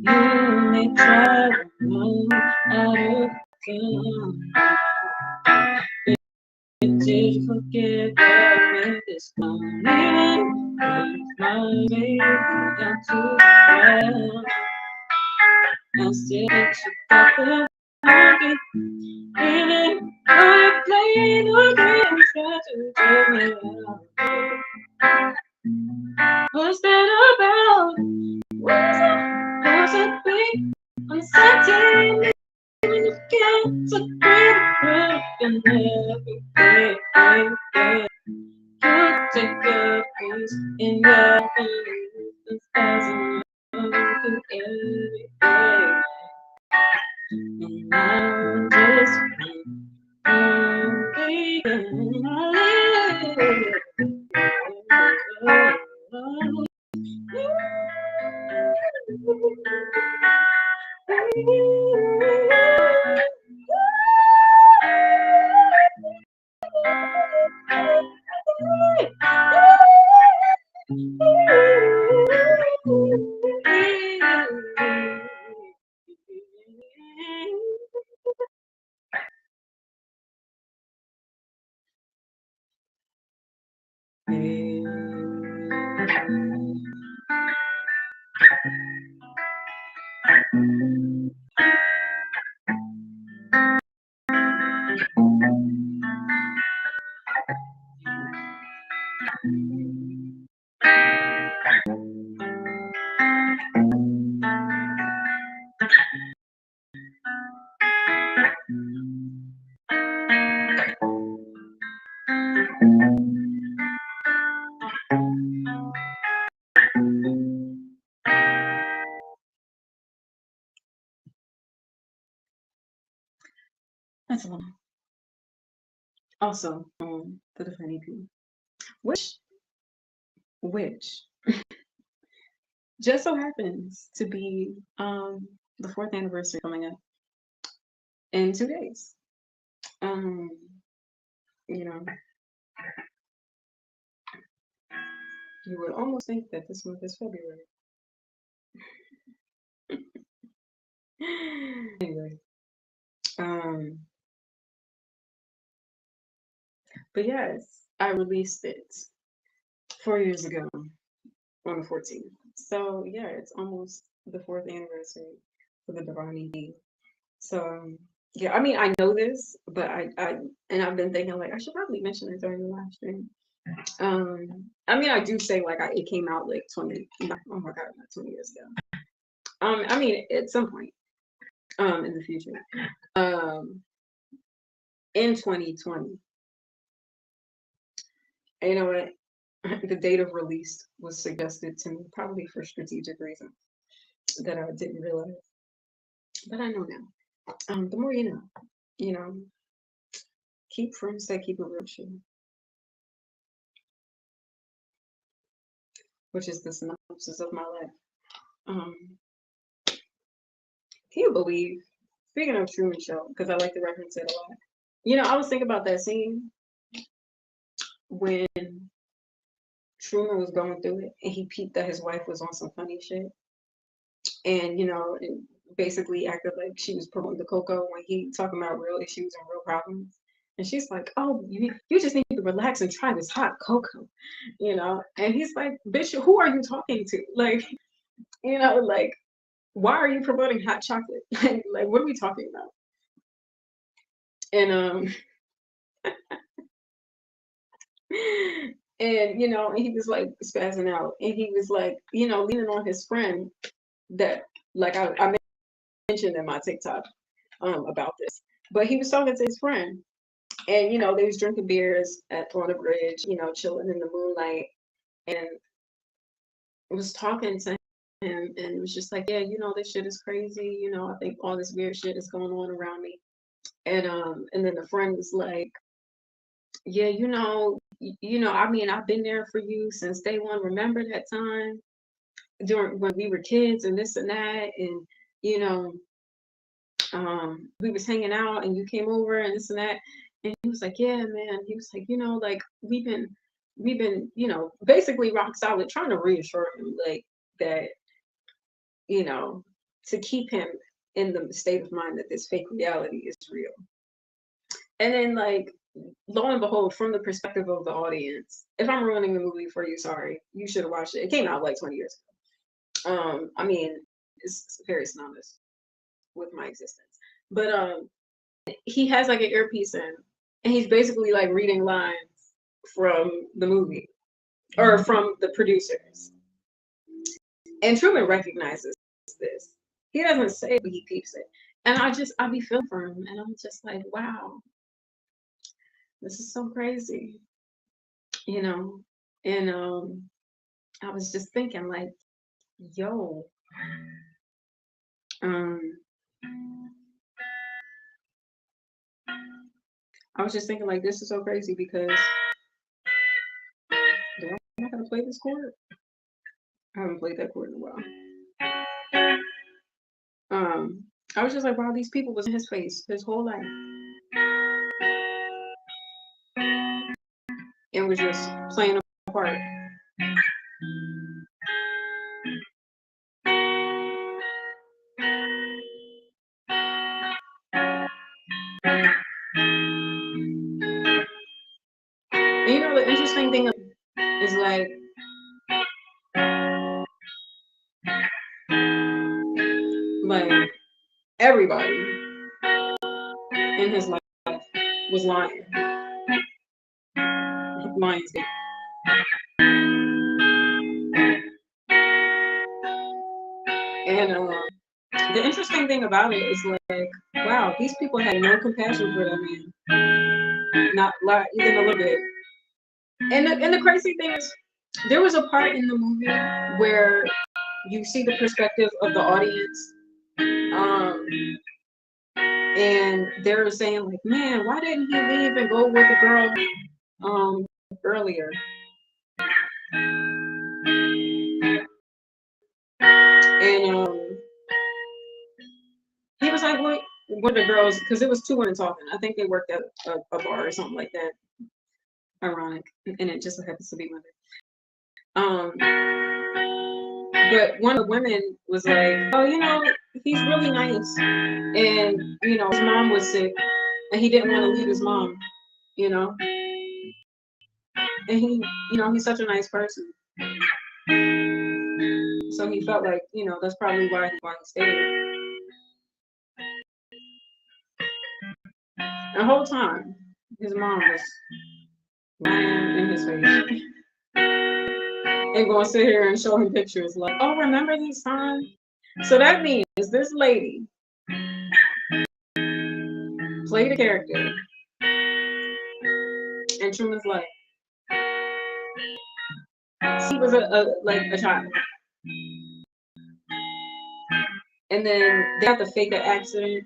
[SPEAKER 1] You may try to move out of town. Did you forget that I made this time? Even with my baby down to the ground, I still think you got the pocket. Even though you play the game, try to tell me out. What's that about? What's that big uncertainty when you get so pretty and everything? You take a piece in your hands as I do everything. And now just That's a lot. Also, for the funny people, which just so happens to be the 4th anniversary coming up in 2 days. Um, you know, you would almost think that this month is February. Anyway, but yes, I released it 4 years ago on the 14th. So yeah, it's almost the 4th anniversary for the Divine EP. So yeah, I mean I know this, but and I've been thinking like I should probably mention it during the live stream. I mean I do say like it came out like 20. Oh my god, not 20 years ago. I mean at some point in the future. In 2020. And you know what? The date of release was suggested to me probably for strategic reasons that I didn't realize, but I know now. The more you know, keep friends that keep it real shit, which is the synopsis of my life. Um, can you believe? Speaking of Truman Show, because I like to reference it a lot. You know, I was thinking about that scene when Truman was going through it, and he peeped that his wife was on some funny shit, and you know, and basically acted like she was promoting the cocoa when he talking about real issues and real problems. And she's like, "Oh, you just need to relax and try this hot cocoa," you know. And he's like, "Bitch, who are you talking to? Like, you know, like, why are you promoting hot chocolate? Like, what are we talking about?" And and you know, and he was like spazzing out, and he was like, you know, leaning on his friend that, like, I mentioned in my TikTok about this, but he was talking to his friend, and you know, they was drinking beers on the bridge, you know, chilling in the moonlight, and was talking to him, and was just like, yeah, you know, this shit is crazy, you know, I think all this weird shit is going on around me, and then the friend was like, yeah, you know, I mean, I've been there for you since day one. Remember that time during when we were kids and this and that, and you know, we was hanging out and you came over and this and that. And he was like, yeah, man. He was like, you know, like we've been, you know, basically rock solid, trying to reassure him like that, you know, to keep him in the state of mind that this fake reality is real. And then like lo and behold, from the perspective of the audience, if I'm ruining the movie for you, sorry, you should have watched it. It came out like 20 years ago. I mean, it's very synonymous with my existence. But he has like an earpiece in, and he's basically like reading lines from the movie or from the producers. And Truman recognizes this. He doesn't say it, but he peeps it. And I be feeling for him, and I'm just like, wow, this is so crazy, you know. And I was just thinking like, yo, um, I was just thinking like, this is so crazy because am I gonna play this chord? I haven't played that chord in a while. I was just like, wow, these people was in his face his whole life. And was just playing a part. And you know the interesting thing is like everybody in his life was lying. Lionsgate. And the interesting thing about it is like, wow, these people had no compassion for that man. Not like even a little bit. And the crazy thing is, there was a part in the movie where you see the perspective of the audience, And they're saying like, man, why didn't he leave and go with the girl earlier? And he was like, what the girls, because it was two women talking. I think they worked at a bar or something like that. Ironic, and it just so happens to be women. But one of the women was like, oh, he's really nice. And, his mom was sick and he didn't want to leave his mom, and he, he's such a nice person. So he felt like, that's probably why he stayed. The whole time, his mom was lying in his face. And gonna sit here and show him pictures like, oh, remember this time? So that means this lady played a character in Truman's life. He was a child. And then they had to fake an accident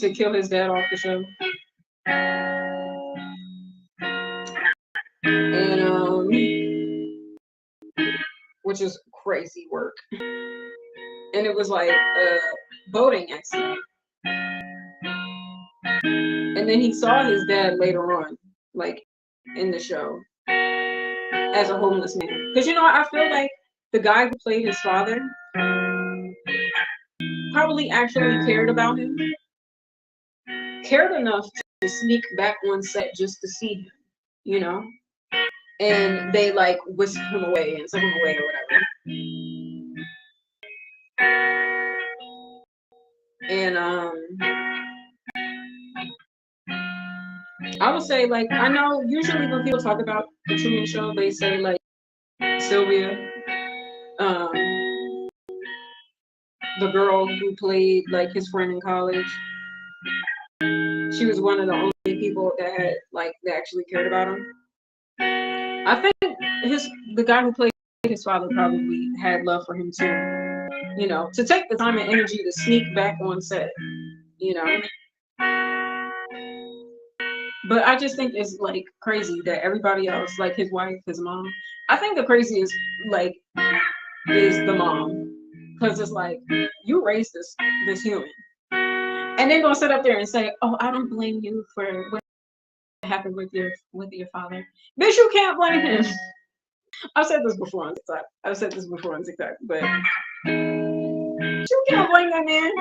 [SPEAKER 1] to kill his dad off the show. And which is crazy work. And it was like a boating accident. And then he saw his dad later on, like in the show, as a homeless man. Because I feel like the guy who played his father probably actually cared about him. Cared enough to sneak back on set just to see him, and they like whisked him away and took him away or whatever. And I would say, like, I know usually when people talk about the Truman Show, they say like Sylvia, the girl who played like his friend in college. She was one of the only people that actually cared about him. I think the guy who played his father probably had love for him too. To take the time and energy to sneak back on set. But I just think it's like crazy that everybody else, like his wife, his mom. I think the craziest is the mom, because it's like you raised this human, and then gonna sit up there and say, "Oh, I don't blame you for what happened with your father." Bitch, you can't blame him. I've said this before on TikTok. But you can't blame that man.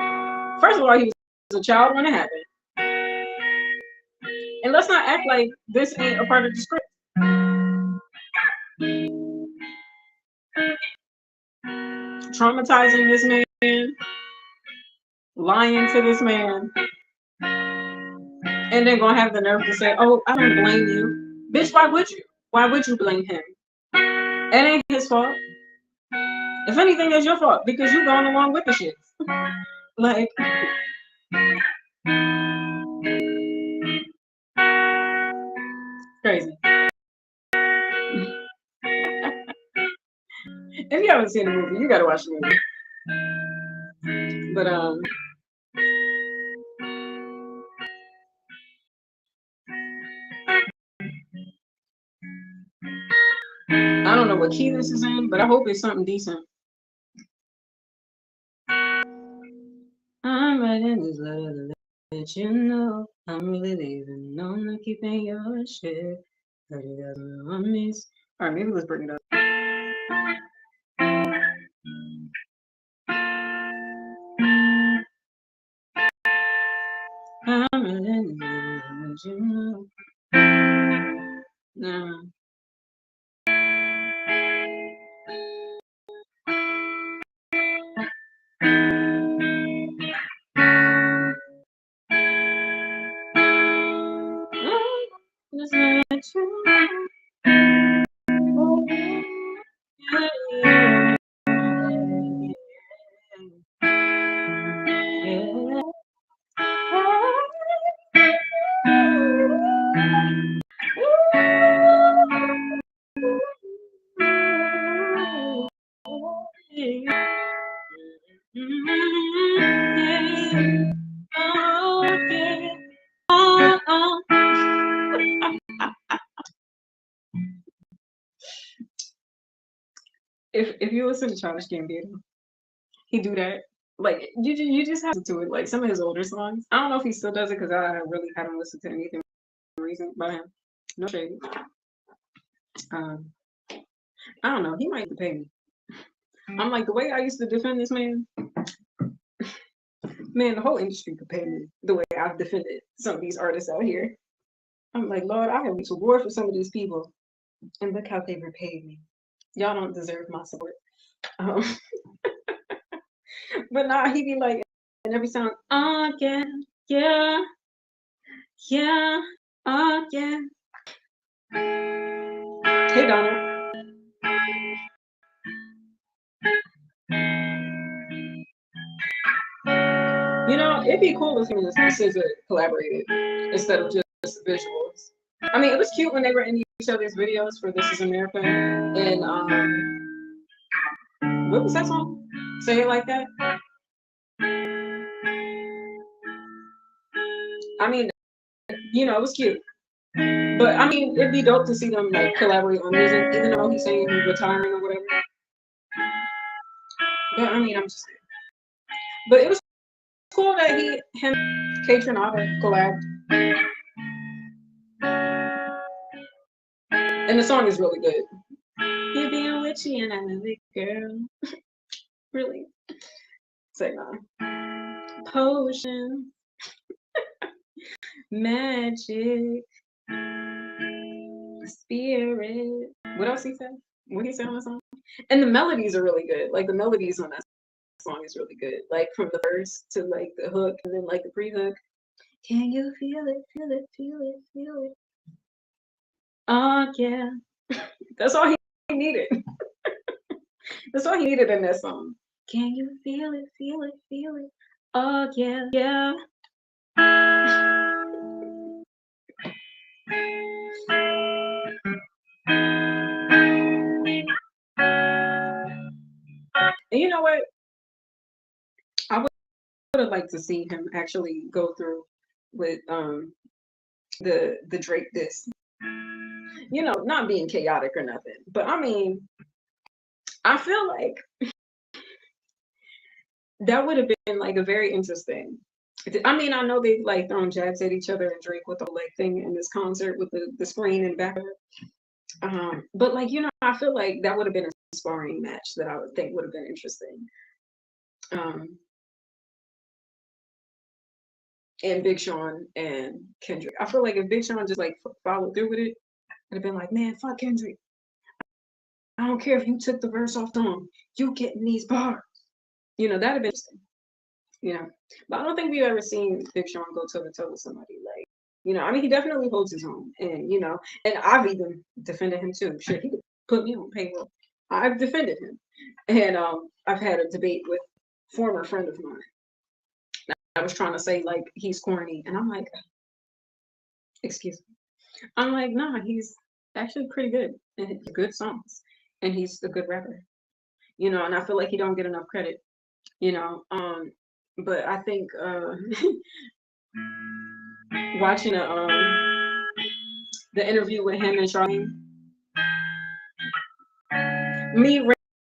[SPEAKER 1] First of all, he was a child when it happened. And let's not act like this ain't a part of the script. Traumatizing this man, lying to this man, and then gonna have the nerve to say, "Oh, I don't blame you." Bitch, why would you? Why would you blame him? It ain't his fault. If anything, it's your fault because you going along with the shit. Like, crazy. If you haven't seen the movie, you gotta watch the movie. But I don't know what key this is in, but I hope it's something decent. I'm writing this letter to let you know I'm really leaving. No, I'm not keeping your shit. 30,000 on me. Alright, maybe let's bring it up. I'm really let you know. Nah. Just let you know. Oh, yeah. if you listen to Childish Gambino, he do that. Like you just have to do it. Like some of his older songs. I don't know if he still does it because I really haven't listened to anything recent by him. No shade. Um, I don't know. He might have to pay me. I'm like the way I used to defend this man. Man, the whole industry could pay me the way I've defended some of these artists out here. I'm like, Lord, I have went to war for some of these people, and look how they repaid me. Y'all don't deserve my support. Um, but nah, he be like, in every song, oh yeah, yeah, yeah, oh yeah. Hey Donald. You know, it'd be cool if him and SZA collaborated instead of just visuals. I mean, it was cute when they were in each other's videos for This Is America. And what was that song? Say It Like That? I mean, you know, it was cute. But I mean, it'd be dope to see them like collaborate on music, even though he's saying he's retiring or whatever. But I mean, I'm just saying. But it was cool that him, K Tronada collabed. And the song is really good. You're being witchy and I love it, girl. Really? Say no. Potion. Magic. Spirit. What else he said? What he said on the song? And the melodies are really good. Like the melodies on that song is really good. Like from the verse to like the hook and then like the pre-hook. Can you feel it? Feel it? Feel it? Feel it? Oh yeah. That's all he needed. That's all he needed in that song. Can you feel it? Feel it? Feel it? Oh yeah, yeah. And you know what? I would have liked to see him actually go through with the Drake diss. You know, not being chaotic or nothing. But I mean, I feel like that would have been like a very interesting. I mean, I know they've like thrown jabs at each other and Drake with the like thing in this concert with the screen in the back of it. But like, you know, I feel like that would have been a sparring match that I would think would have been interesting. Um, and Big Sean and Kendrick. I feel like if Big Sean just like followed through with it, it'd have been like, man, fuck Kendrick. I don't care if you took the verse off the song. You getting these bars. You know, that'd have been interesting. You know, but I don't think we've ever seen Big Sean go toe to toe with somebody like. You know, I mean, he definitely holds his own, and you know, and I've even defended him too. Shit, he could put me on payroll. I've defended him, and I've had a debate with a former friend of mine. I was trying to say like he's corny, and I'm like, excuse me. I'm like, nah, he's actually pretty good and good songs, and he's a good rapper. You know, and I feel like he don't get enough credit. You know, but I think watching the interview with him and Charlene, me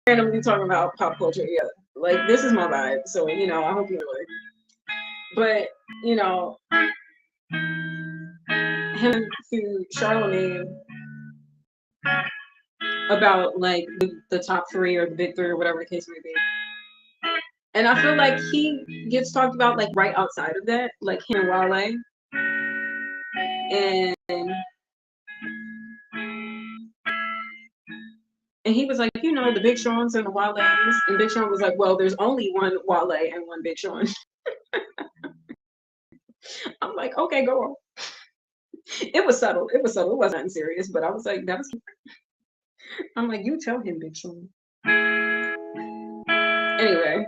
[SPEAKER 1] randomly talking about pop culture, yeah, like this is my vibe. So you know, I hope you enjoy. But you know, him to Charlemagne about like the top three or the big three or whatever the case may be. And I feel like he gets talked about like right outside of that, like him and Wale. And he was like, you know, the Big Sean's and the Wale's. And Big Sean was like, well, there's only one Wale and one Big Sean. I'm like, okay, go on. It was subtle. It was subtle. It wasn't serious, but I was like, that was. I'm like, you tell him, Big Sean. Anyway.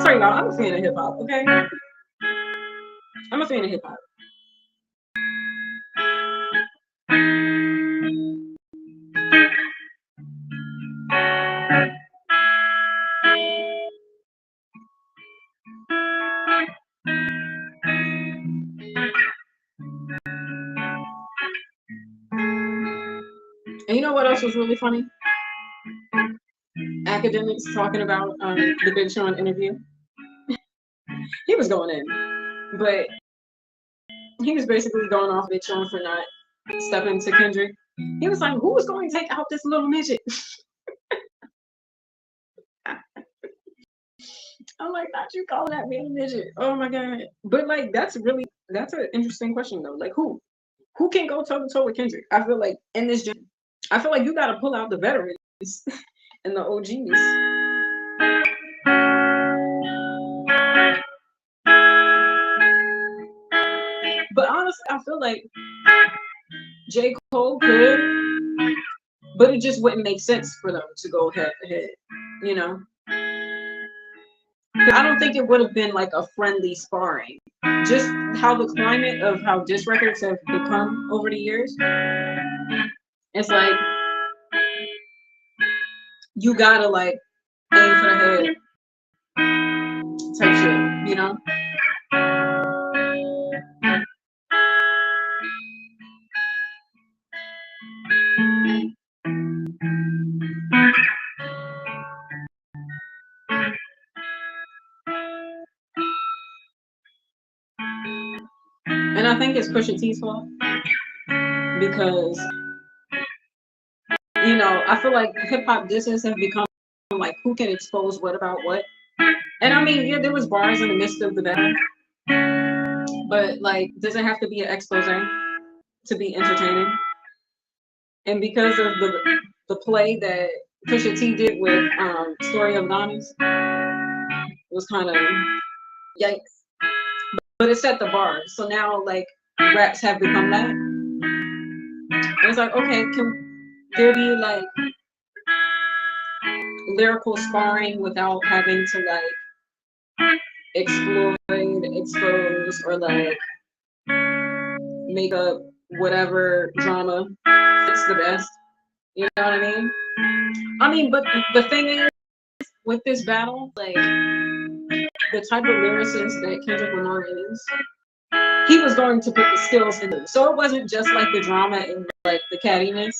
[SPEAKER 1] Sorry, y'all. I'm a fan of hip hop, okay? I'm a fan of hip hop. know what else was really funny? Academics talking about the Big Sean interview. He was going in, but he was basically going off Big Sean for not stepping to Kendrick. He was like, "Who was going to take out this little midget?" I'm like, "Not you calling that man a midget?" Oh my god! But like, that's an interesting question though. Like, who can go toe to toe with Kendrick? I feel like in this gen, I feel like you got to pull out the veterans and the OGs. But honestly, I feel like J. Cole could, but it just wouldn't make sense for them to go head to head, you know? I don't think it would have been like a friendly sparring. Just how the climate of how diss records have become over the years, it's like you gotta like aim for the head type shit, you know? And I think it's Pusha T's fault because I feel like hip hop disses have become like who can expose what about what. And I mean, yeah, there was bars in the midst of the battle, but like, does it have to be an expose to be entertaining? And because of the play that Pusha T did with Story of Donnie's, it was kind of yikes. But it set the bar. So now like raps have become that. And it's like, okay, can there be like lyrical sparring without having to like exploit, expose, or like make up whatever drama fits the best? You know what I mean? I mean, but the thing is, with this battle, like the type of lyricist that Kendrick Lamar is, he was going to put the skills in them. So it wasn't just like the drama and like the cattiness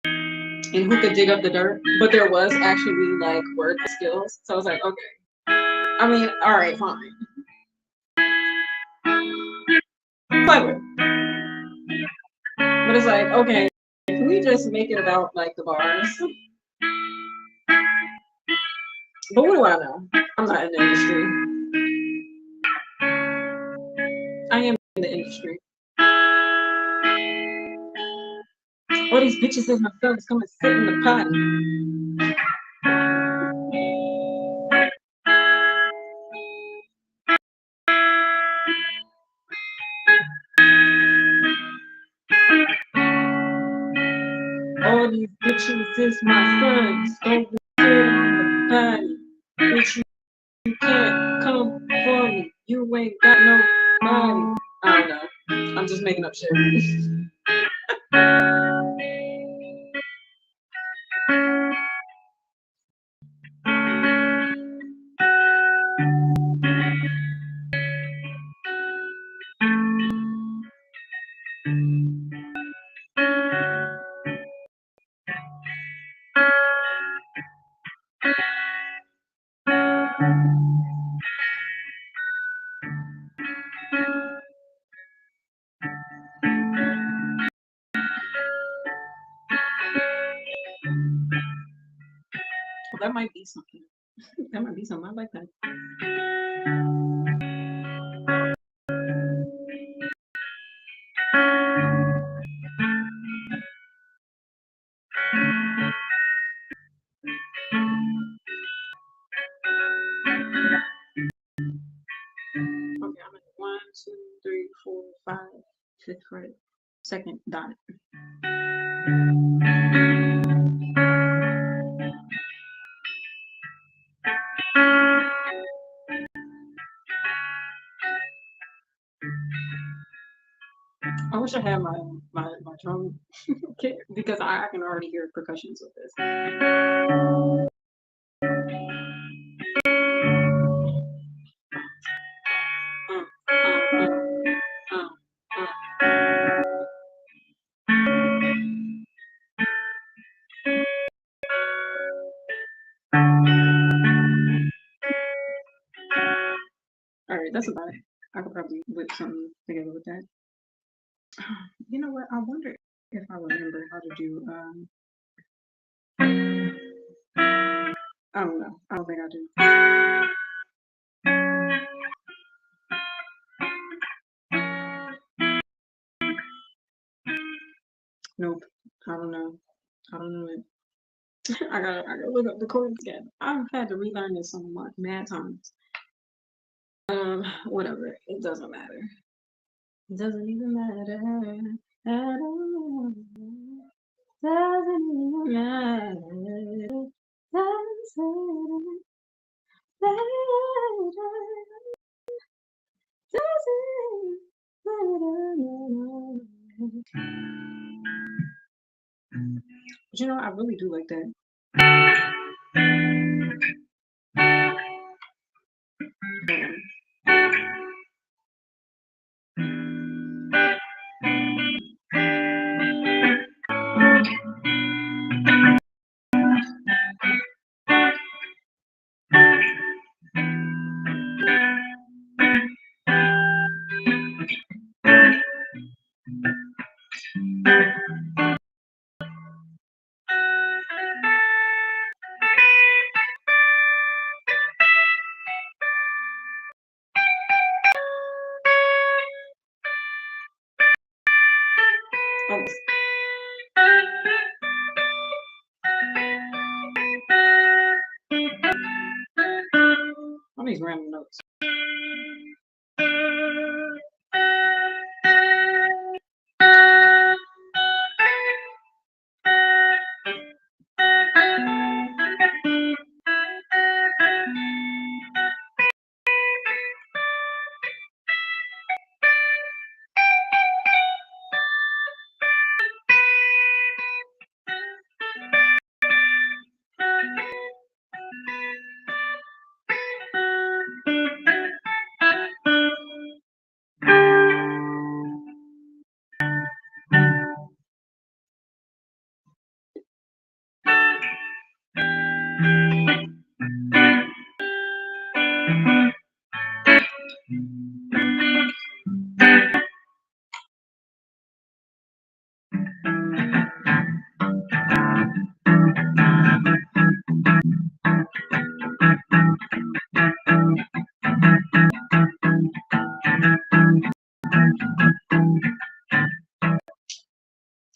[SPEAKER 1] and who could dig up the dirt, but there was actually like word skills. So I was like, okay. I mean, all right, fine. Clever. But it's like, okay, can we just make it about like the bars? But what do I know? I'm not in the industry. I am in the industry. All these bitches is my fellas come and sit in the potty. All these bitches is my sons. Don't sit on the potty. Bitch, you can't come for me. You ain't got no body. I don't know. I'm just making up shit. Well, that might be something. That might be something. I like that. Okay, I'm at 1, 2, 3, 4, 5, 5th grade. Second dot. I wish I had my drum kit because I can already hear percussions with this. That's about it. I could probably whip something together with that. You know what? I wonder if I remember how to do. I don't know. I don't think I do. Nope. I don't know. I don't know it. I gotta look up the chords again. I've had to relearn this song like mad times. Whatever. It doesn't matter. It doesn't even matter at all. Doesn't even matter. Doesn't matter. Doesn't matter. But you know, I really do like that. Almost. All these random notes.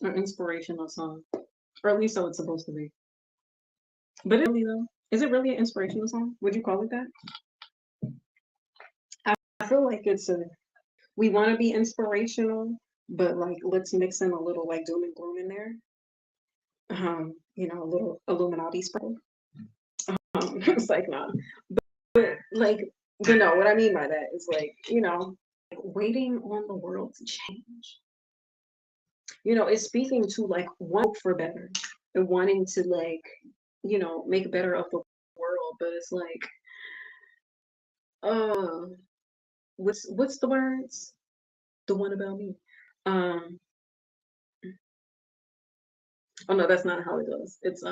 [SPEAKER 1] An inspirational song, or at least so it's supposed to be. But it really though, is it really an inspirational song? Would you call it that? I feel like it's a. We want to be inspirational, but like let's mix in a little like doom and gloom in there. You know, a little Illuminati sprinkle. It's like nah, but like you know what I mean by that is like you know like waiting on the world to change. You know, it's speaking to like one for better and wanting to like you know make better of the world, but it's like uh what's the words? The one about me. Um oh no, that's not how it goes. It's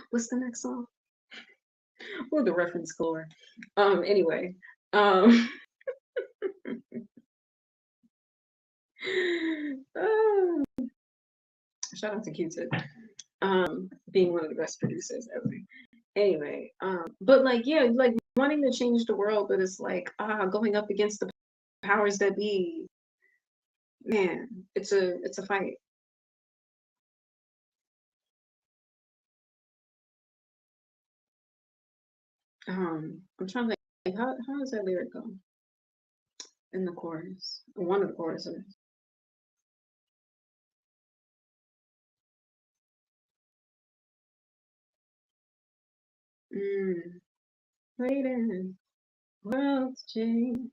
[SPEAKER 1] what's the next song? Or the reference score. Anyway. Um uh, shout out to Q-Tip. Being one of the best producers ever. Anyway, but like yeah, like wanting to change the world, but it's like going up against the powers that be. Man, it's a fight. I'm trying to think, how does that lyric go in the chorus? One of the choruses. Mm, waiting, world's change.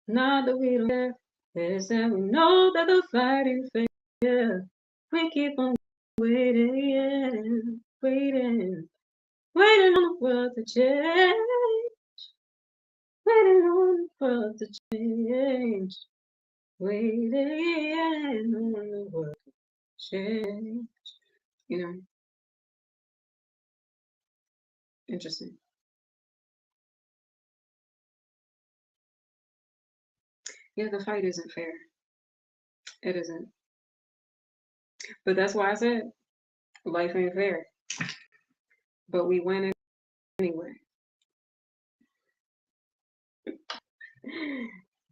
[SPEAKER 1] Not that we don't care, it's that we know that the fighting fair. We keep on waiting, waiting, waiting on the world to change, waiting on the world to change, waiting on the world to change. You know, interesting. Yeah, the fight isn't fair. It isn't. But that's why I said life ain't fair. But we win anyway.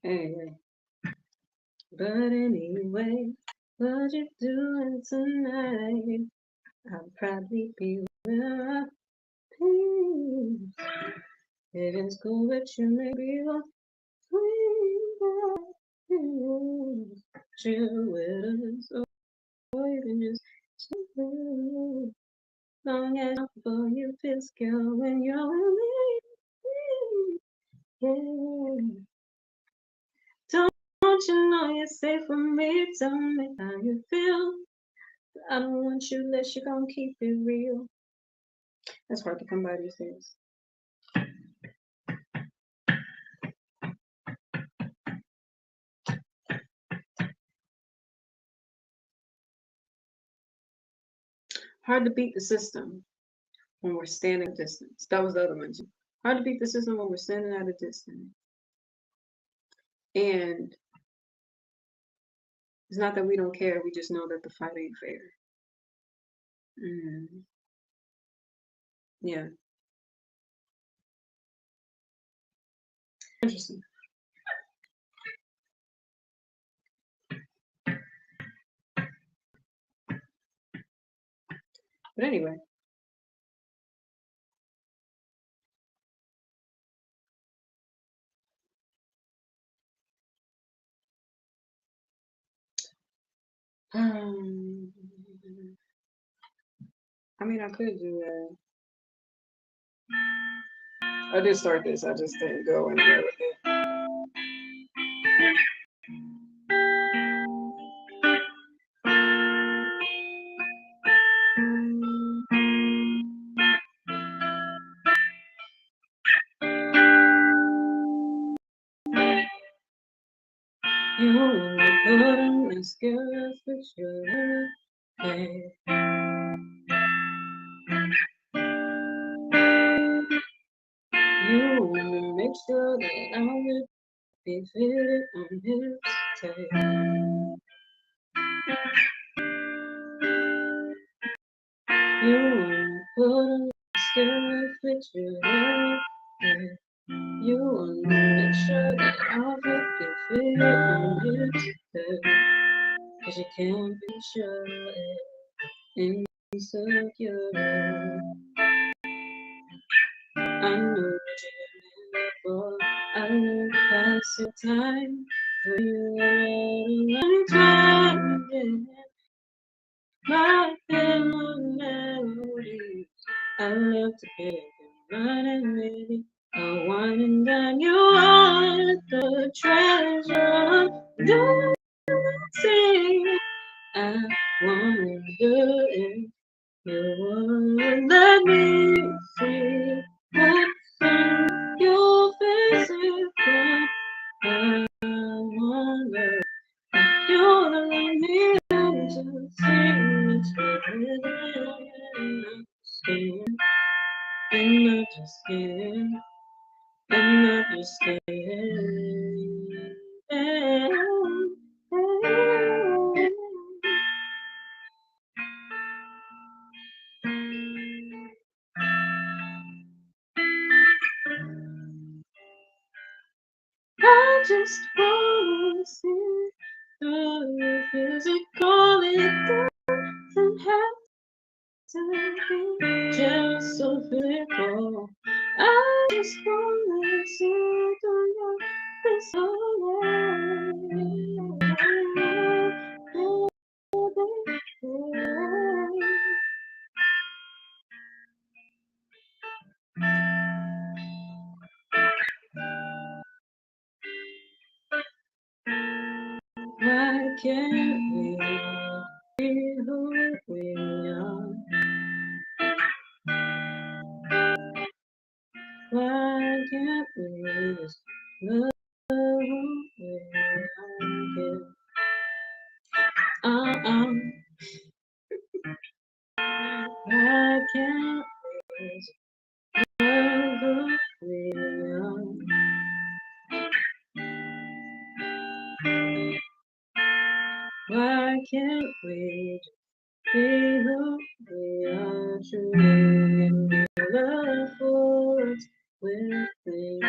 [SPEAKER 1] Anyway. But anyway, what you doing tonight? I'll probably be with peace. It is cool with you, maybe you'll chill with us, or you can just chill. Long as for you feel secure when you're with me. Yeah. Don't you know you're safe with me? Tell me how you feel. I don't want you unless you're gonna keep it real. That's hard to come by these days. Hard to beat the system when we're standing at a distance. That was the other mention. Hard to beat the system when we're standing at a distance. And it's not that we don't care, we just know that the fight ain't fair. Yeah. Interesting. But anyway. I mean, I could do that. I did start this, I just didn't go anywhere with it. You put on mascara for sure. Hey. You wanna make sure that I will be fitted on his tape. You wanna put on mascara for sure. Hey. You wanna make sure that I will be fitted on his tape. 'Cause you can't be sure insecure. I know what you're in for. I know pass your time for you. I'm trying my melodies. I love to pick and run and ready. I want and done. You are the treasure. Don't say I wonder if you would let me see what's on your face. I wonder if you'll let me to see what's I'm not just scared. I'm not just scared. I just wanna see through your physical. It doesn't have to be just so physical. I just wanna see through your physical. Why can't we be who we are? Why can't we just love who we are? Why can't we just love who we are? can't we be who we are truly and love forwards within me?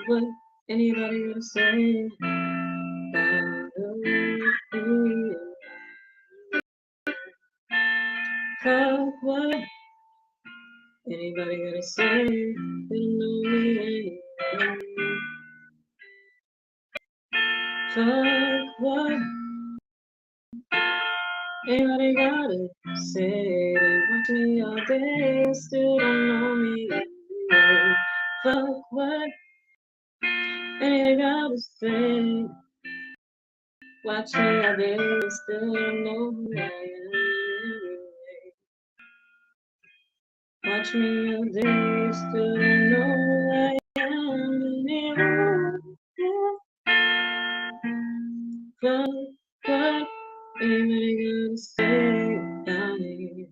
[SPEAKER 1] What anybody gonna say about me? Fuck what anybody gonna say? They know me anyway. Fuck what anybody gotta say. They watch me all day, still don't know me anyway. Fuck what anybody gotta say. Watch me all day, still don't know who I am anyway. Watch me all day, still don't know who I am anyway. Fuck what anybody gotta say about me.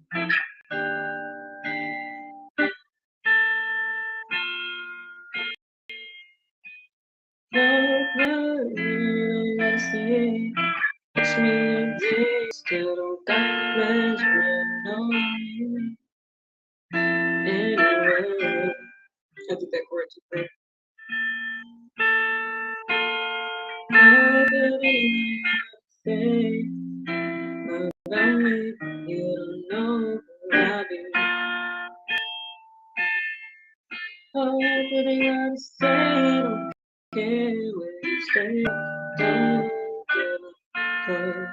[SPEAKER 1] Fuck what anybody gotta say. Watch me all day, still don't got pleasure on you anyway. I think that chord too quick. Fuck what anybody gotta say about me. You don't know who I be. Fuck what they gotta say. Don't care where you stay. Don't give a fuck.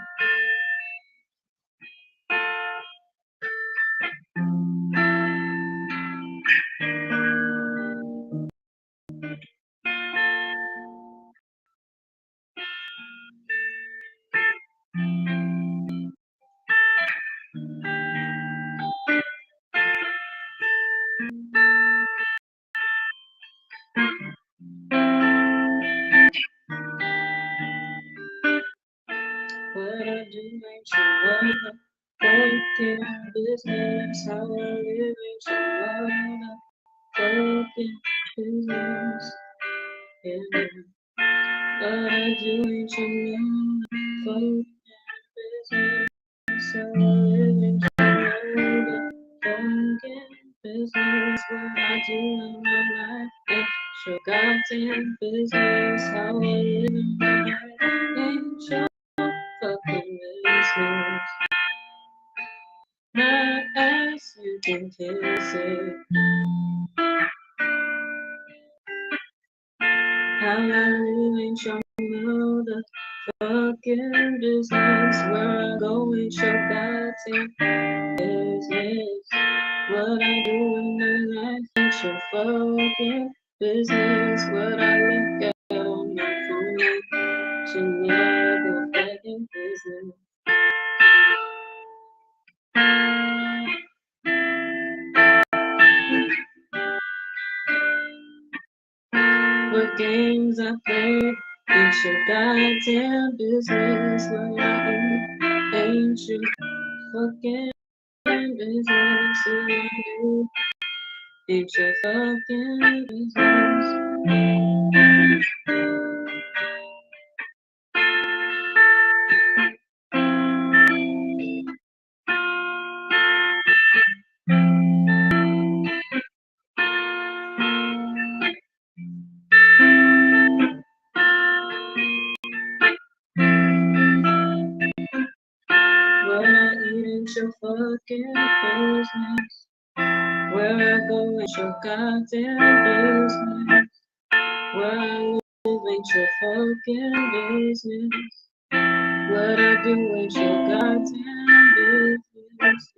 [SPEAKER 1] What I do ain't your mother. Fucking business. How I live ain't your mother. Fucking business. Yeah. What I do ain't your mother. Fucking business. How I live ain't your mother. Fucking business. What I do in my life ain't your goddamn business. How I live in my life ain't your fucking business. My ass, you can kiss it. How I live ain't your motherfucking business. Where I go ain't your goddamn business. What I do in my life ain't your fucking business. What I look at on my phone ain't your motherfucking business. What games I play ain't your goddamn business. What I do ain't your fucking business. What I do ain't your fucking business. What I eat ain't your fucking business. Where I go ain't your goddamn business. Where I live ain't your fucking business. What I do ain't your goddamn business.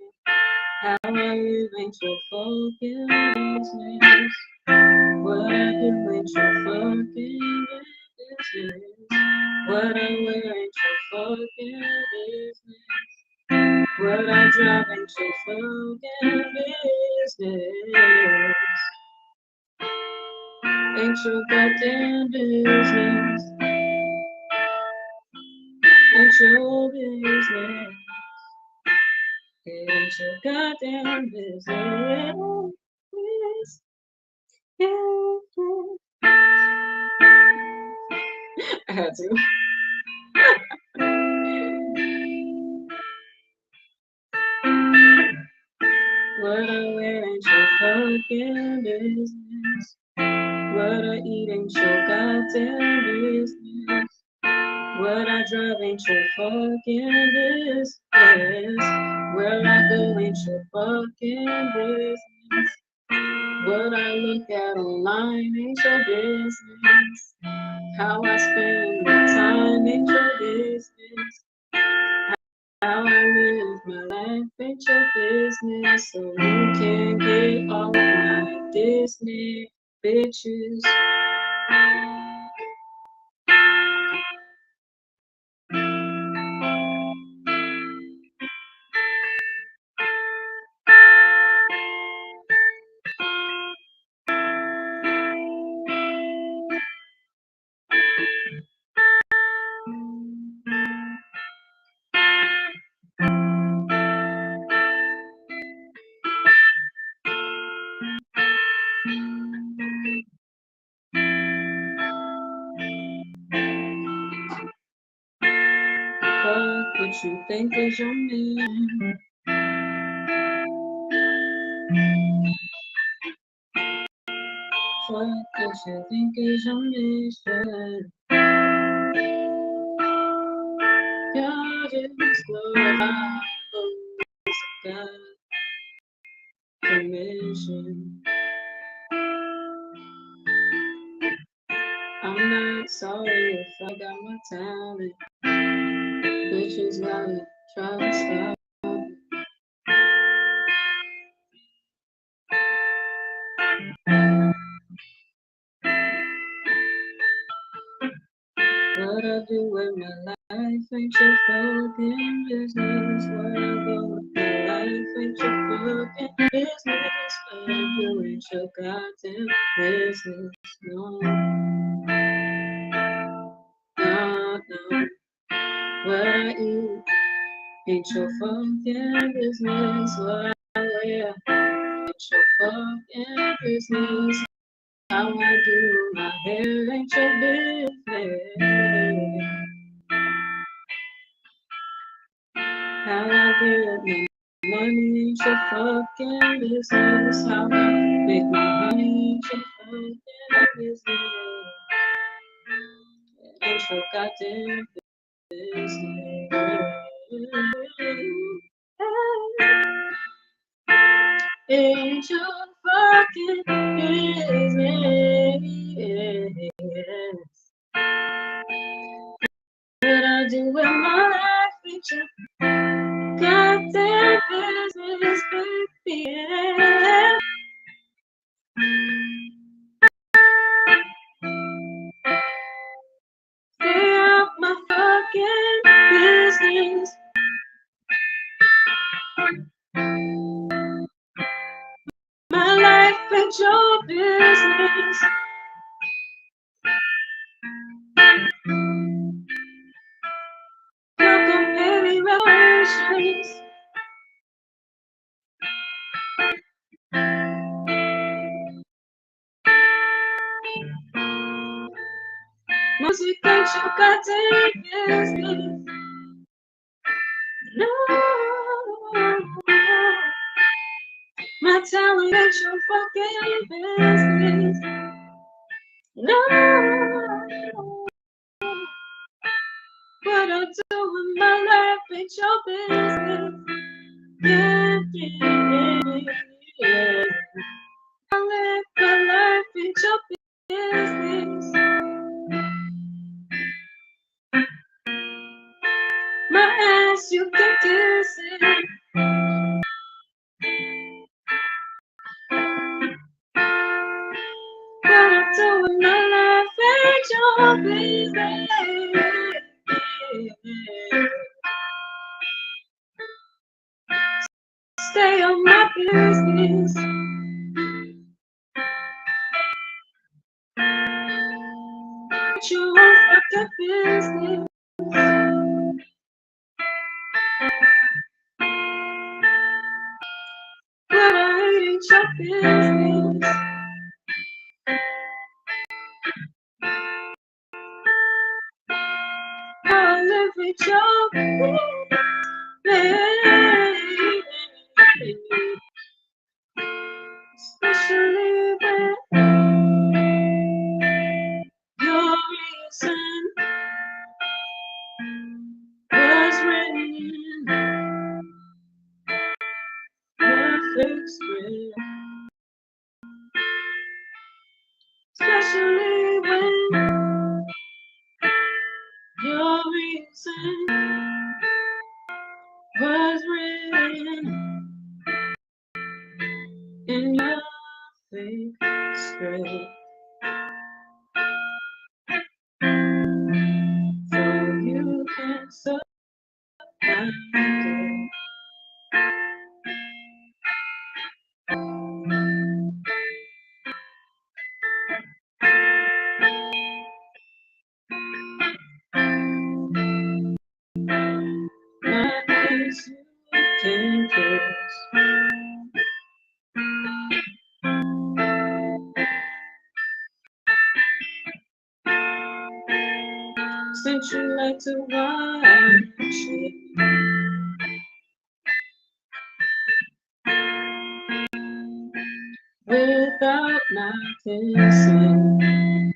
[SPEAKER 1] How I live ain't your fucking business. What I do ain't your fucking business. What I wear ain't your fucking business. What I drive ain't your fucking business. Ain't your goddamn business. Ain't your business. It ain't your goddamn business. Yeah. I had to. What I wear ain't your fucking business. What I eat ain't your goddamn business. What I drive ain't your fucking business. Where I go ain't your fucking business. What I look at online ain't your business. How I spend my time ain't your business. How I live my life ain't your business. So you can get off my Disney bitches. Fuck what you think is your man. Fuck what you think is your mission. God is glorified, God permission. I'm not sorry if I got my talent. Bitches gotta try to stop. What I do with my life ain't your fucking business. What I go with my life ain't your fucking business. What I do ain't your goddamn business. No, no, no. What I eat ain't your fucking business. What I wear ain't your fucking business. How I do my hair ain't your business. How I get my money ain't your fucking business. How I make my money ain't your fucking business. It ain't your goddamn business. It ain't your fucking business. What I do with my life ain't your goddamn business, baby. Stay out my fucking business. My life ain't your business. Welcome, baby, revelations. Music ain't your goddamn business. No, my talent ain't your fucking business. No, what I do with my life ain't your business. Yeah, yeah, yeah. I live my life ain't your business. My ass, you can kiss it. What I do with my life ain't your business. Stay on my business. Your fucking business. business. I'll live with your baby, especially when your reason was written in perfect script, especially when your reason was written in your fake script. So you can survive it. My eyes you can close. Since you like to watch it without my consent.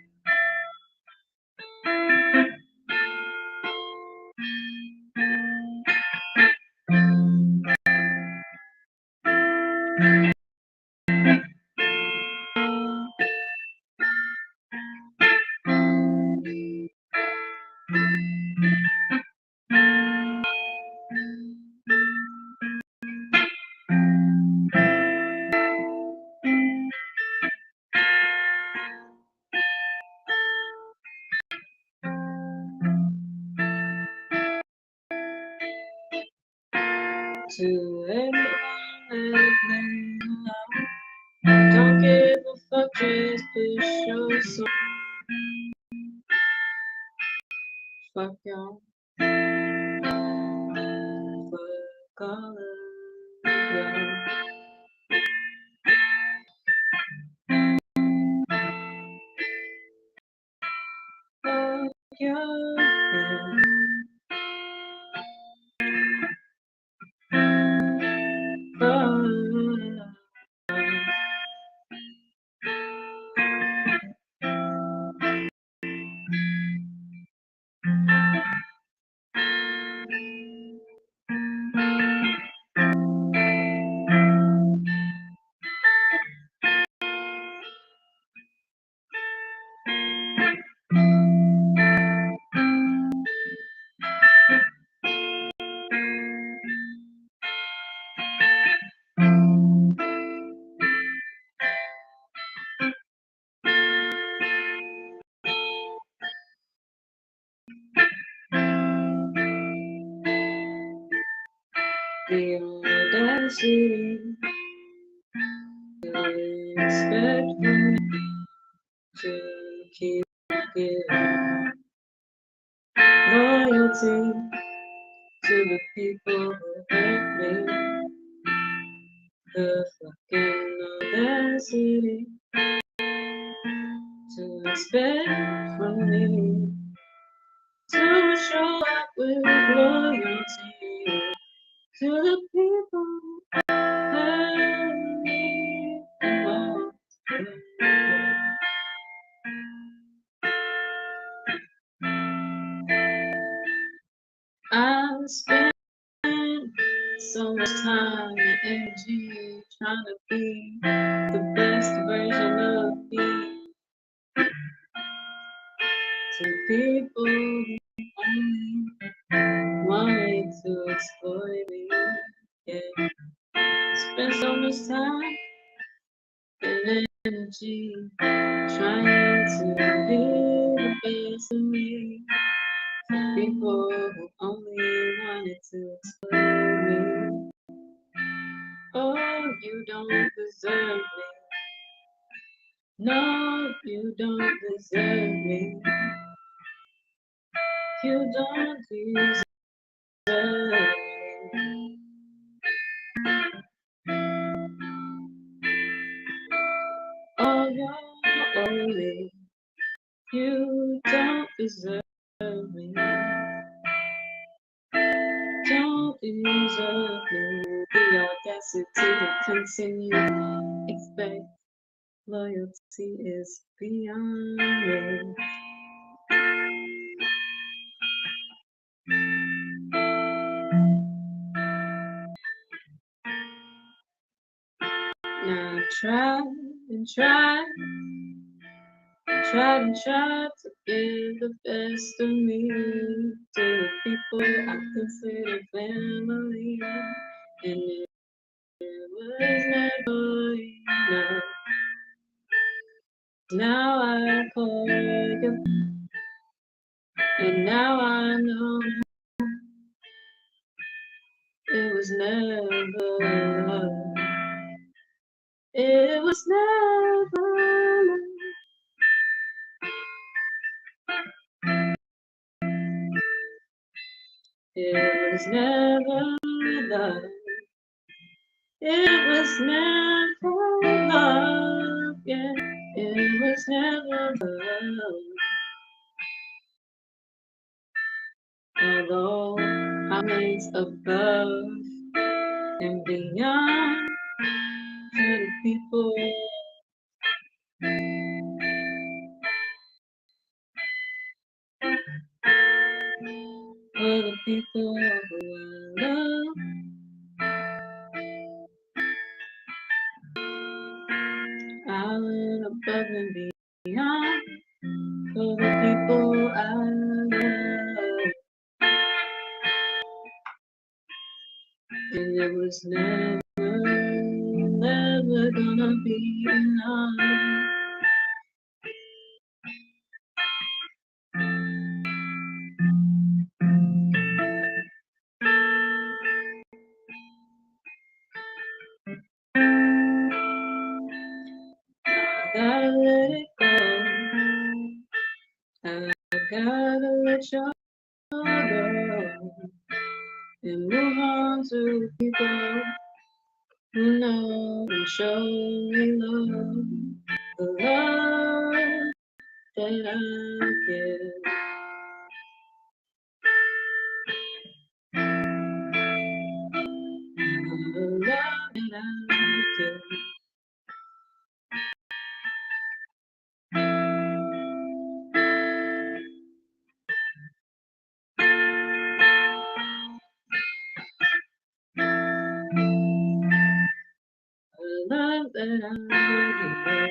[SPEAKER 1] To everyone listening, don't give a fuck, just push your soul. Fuck y'all. Fuck all of y'all. Fuck y'all. The audacity to expect me to keep giving loyalty to the people who hurt me. The fucking audacity to expect from me to show up with loyalty to the people who hurt me the most. I spent so much time and energy trying to be the best version of me to people who only wanted to exploit me. Yeah. Spent so much time and energy trying to be the best of me. People who only wanted to exploit me. Oh, you don't deserve me. No, you don't deserve me. You don't deserve me. me. You don't deserve me. Don't deserve me. The audacity to continue. Expect loyalty is beyond me. Now try and try to give the best of me to the people I consider family, and it was never enough. Now I call you, and now I know it was never love. It was never love. It was never love. It was never love. Yeah, it was never love. Although comments above and beyond to the people, for the people who I love. I went above and beyond for the people I love. And it was never gonna be enough. I gotta let it go. I gotta let y'all go and move on to people who know and show me love, the love that I give, the love that I give. The love that I give.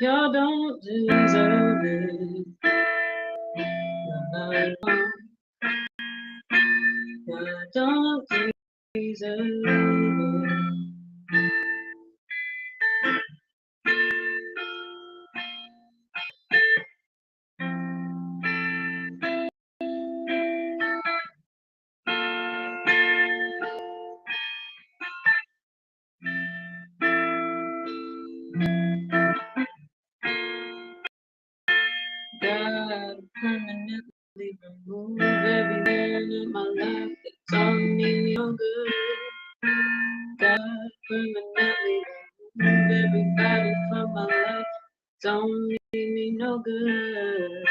[SPEAKER 1] Y'all don't deserve it. Y'all don't deserve it. God permanently remove everything in my life that don't mean me no good. God permanently remove everybody from my life, don't mean me no good.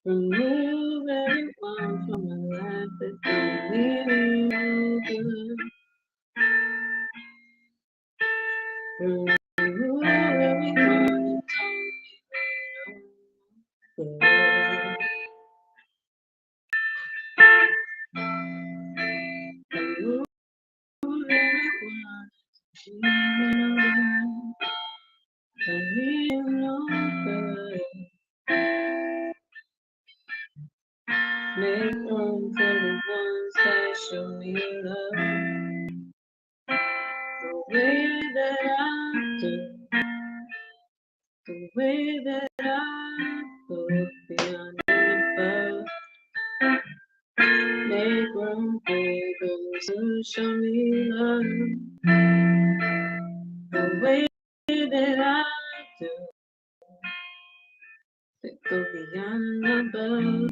[SPEAKER 1] Remove everyone from my life that don't mean me no good. Remove everyone that don't mean me no good. Remove everyone that mean no good. Make room for the ones that show me love the way that I do, the way that I go beyond and above. Make room for those who show me love the way that I do, that go beyond and above.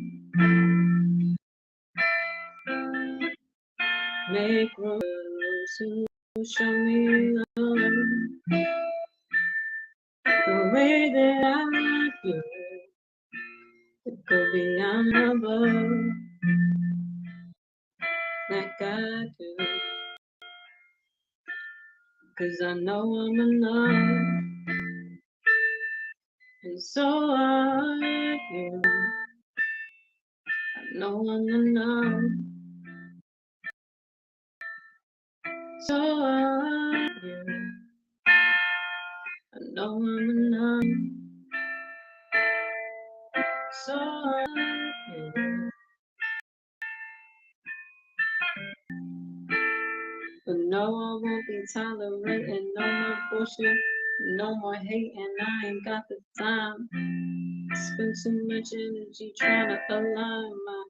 [SPEAKER 1] Make room to show me love the way that I feel. To go beyond above like I do. 'Cause I know I'm enough. And so are you. I know I'm enough. So are you. I know I'm enough. So are you. But no, I won't be tolerating no more bullshit, no more hating. I ain't got the time. Spend too much energy trying to align my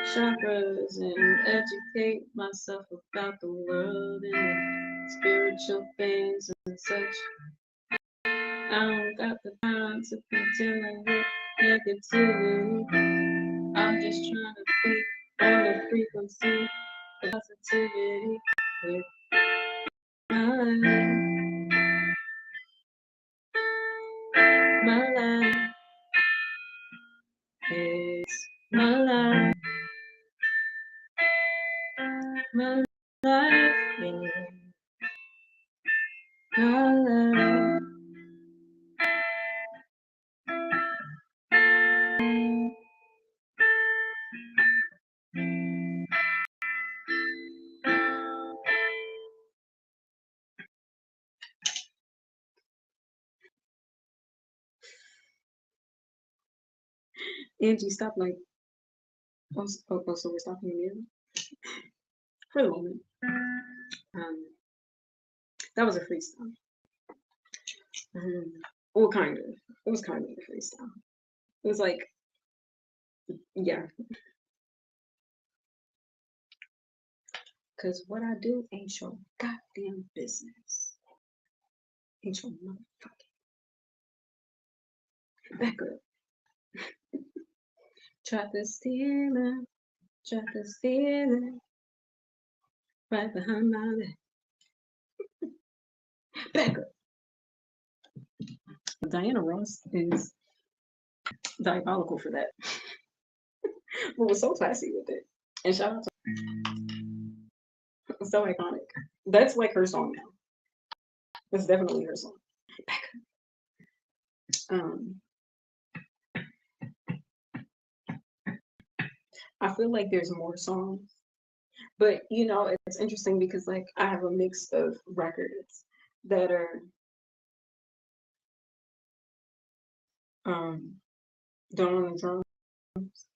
[SPEAKER 1] chakras and educate myself about the world and spiritual things and such. I don't got the time to be dealing with negativity. I'm just trying to be on the frequency of positivity with my life. My life is my life. My life is my life. Angie, stop like, oh, so we're stopping immediately? For the moment. That was a freestyle. Well, kind of. It was kind of a freestyle. It was like, yeah. Because what I do ain't your goddamn business. Ain't your motherfucking. Back up. Try to steal it. Try to steal it. Right behind my back. Back up. Diana Ross is diabolical for that. But was so classy with it. And shout out to her. So iconic. That's like her song now. That's definitely her song. Back up. I feel like there's more songs. But you know, it's interesting because like I have a mix of records that are done on the drums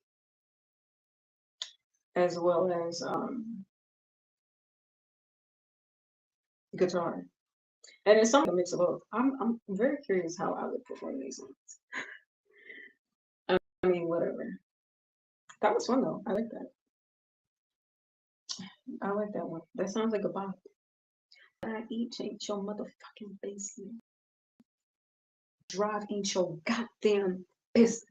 [SPEAKER 1] as well as guitar. And it's something a mix of both. I'm very curious how I would perform these songs. I mean, whatever. That was fun though. I like that. I like that one. That sounds like a bop. I eat ain't your motherfucking basement. Drive ain't your goddamn business.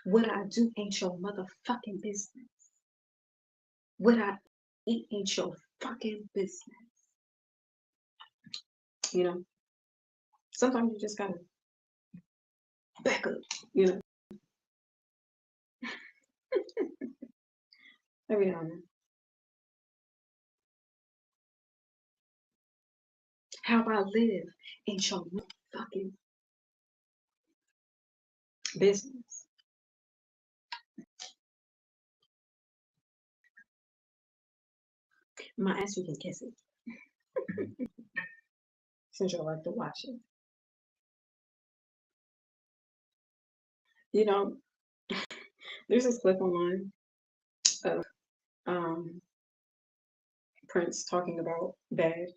[SPEAKER 1] What I do ain't your motherfucking business. What I eat ain't your fucking business. You know, sometimes you just gotta back up, you know. Every now and then. How I live ain't your motherfucking business. My ass, you can kiss it. Since you like to watch it. You know, there's this clip online of Prince talking about Bad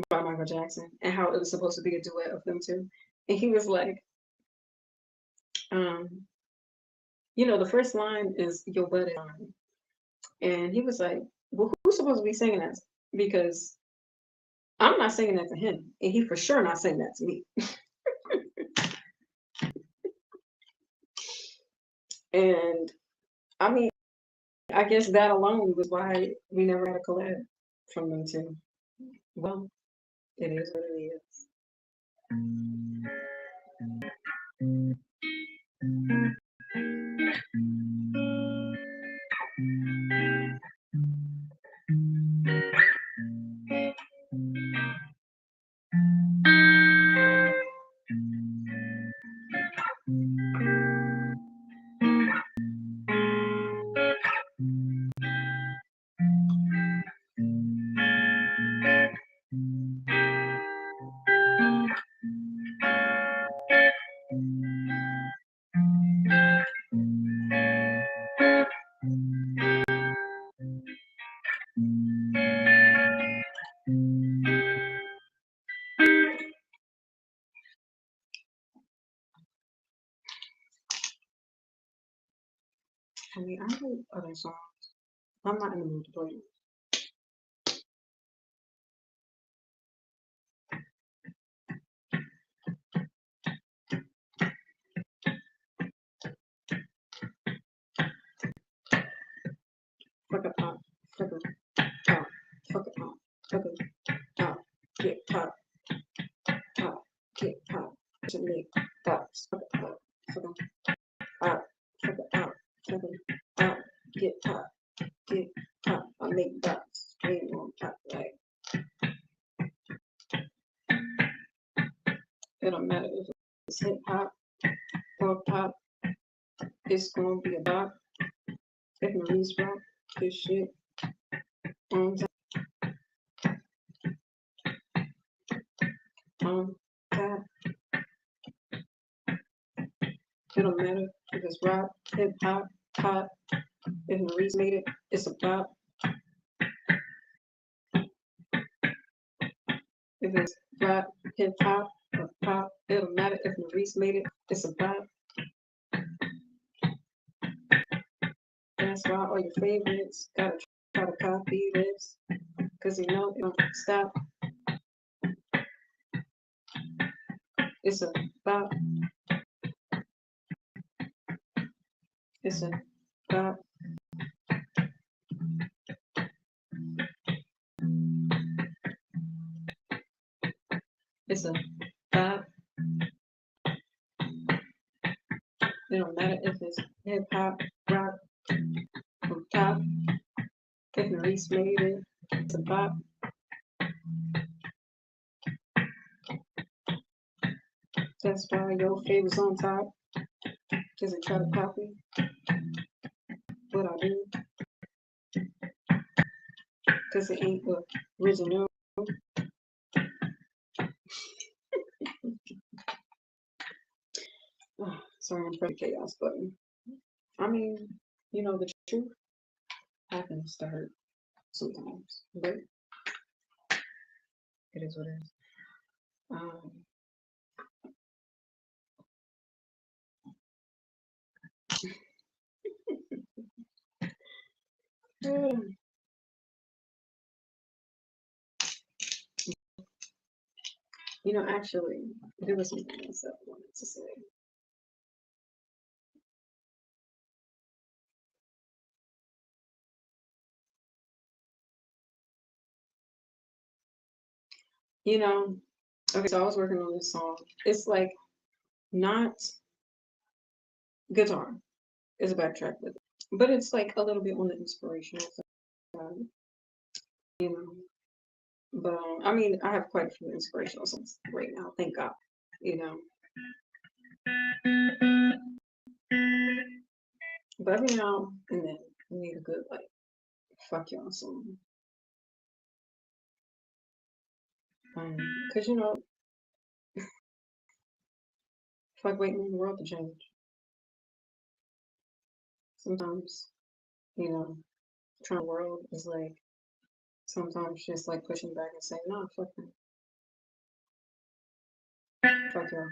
[SPEAKER 1] by Michael Jackson and how it was supposed to be a duet of them two. And he was like, you know, the first line is your butt is mine. And he was like, well, who's supposed to be singing that? Because I'm not singing that to him. And he for sure not saying that to me. And I mean, I guess that alone was why we never had a collab from them two. Well, it is what it is. I mean, I have other songs. I'm not in the mood to play them. Fuck up, pop, fuck up, pop, fuck up, pop, fuck up, pop, get pop, pop, get pop, to me, pop, fuck up, pop, fuck up, pop, fuck up, pop, fuck up, pop, get pop, get pop. I make bops, scream on pop like. It don't matter if it's hip hop or pop, it's gonna be a bop. If Marie's rock, this shit on top. It don't matter if it's rock, hip hop, pop. If Marie's made it, it's a bop. If it's rap, hip hop, or pop, it don't matter if Maurice made it, it's a bop. That's why all your favorites gotta try to copy this, cause you know it don't stop. It's a bop. It's a bop. It's a bop. It don't matter if it's hip hop, rock, or pop. If Maurice made it, it's a bop. That's why your favorite's on top. Cause they try to copy what I do. Cause it ain't the original. Sorry, I'm pressing chaos button. I mean, you know, the truth happens to hurt sometimes, but it is what it is. You know, actually, there was something else that I wanted to say. You know, okay, so I was working on this song. It's like not guitar, it's a backtrack with it, but it's like a little bit on the inspirational side, you know. But I mean, I have quite a few inspirational songs right now, thank God, you know. But every now and then, we need a good like fuck y'all song. Cause you know, it's like waiting on the world to change. Sometimes, you know, trying the world is like sometimes just like pushing back and saying, no, fuck them. Fuck y'all.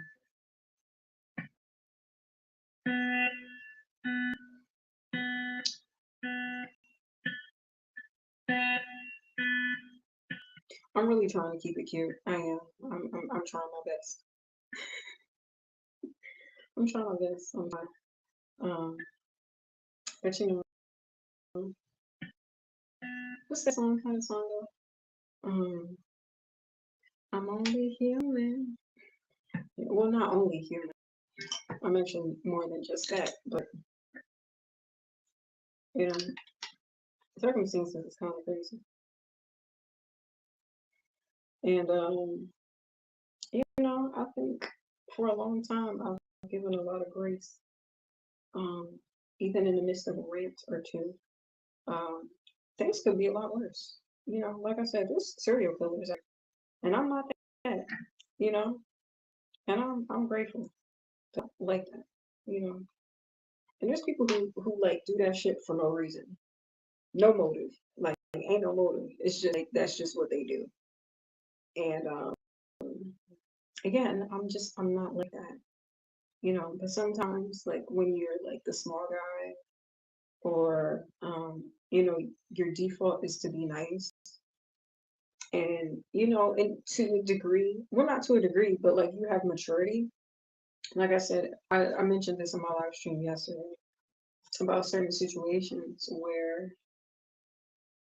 [SPEAKER 1] I'm really trying to keep it cute. I am. I'm trying my best. I'm trying my best. I'm trying. But you know, what's that song? Kind of song though? I'm only human. Well, not only human. I mentioned more than just that, but you know, circumstances is kind of crazy. And you know, I think for a long time I've given a lot of grace. Even in the midst of a rant or two, um, things could be a lot worse. You know, like I said, there's serial killers, and I'm not that, you know, and I'm grateful to like that, you know. And there's people who like do that shit for no reason, no motive, like ain't no motive. It's just like that's just what they do. And again, I'm not like that, you know. But sometimes, like when you're like the small guy, or you know, your default is to be nice, and you know, and to a degree, well, not to a degree, but like you have maturity. Like I said, I mentioned this in my live stream yesterday about certain situations where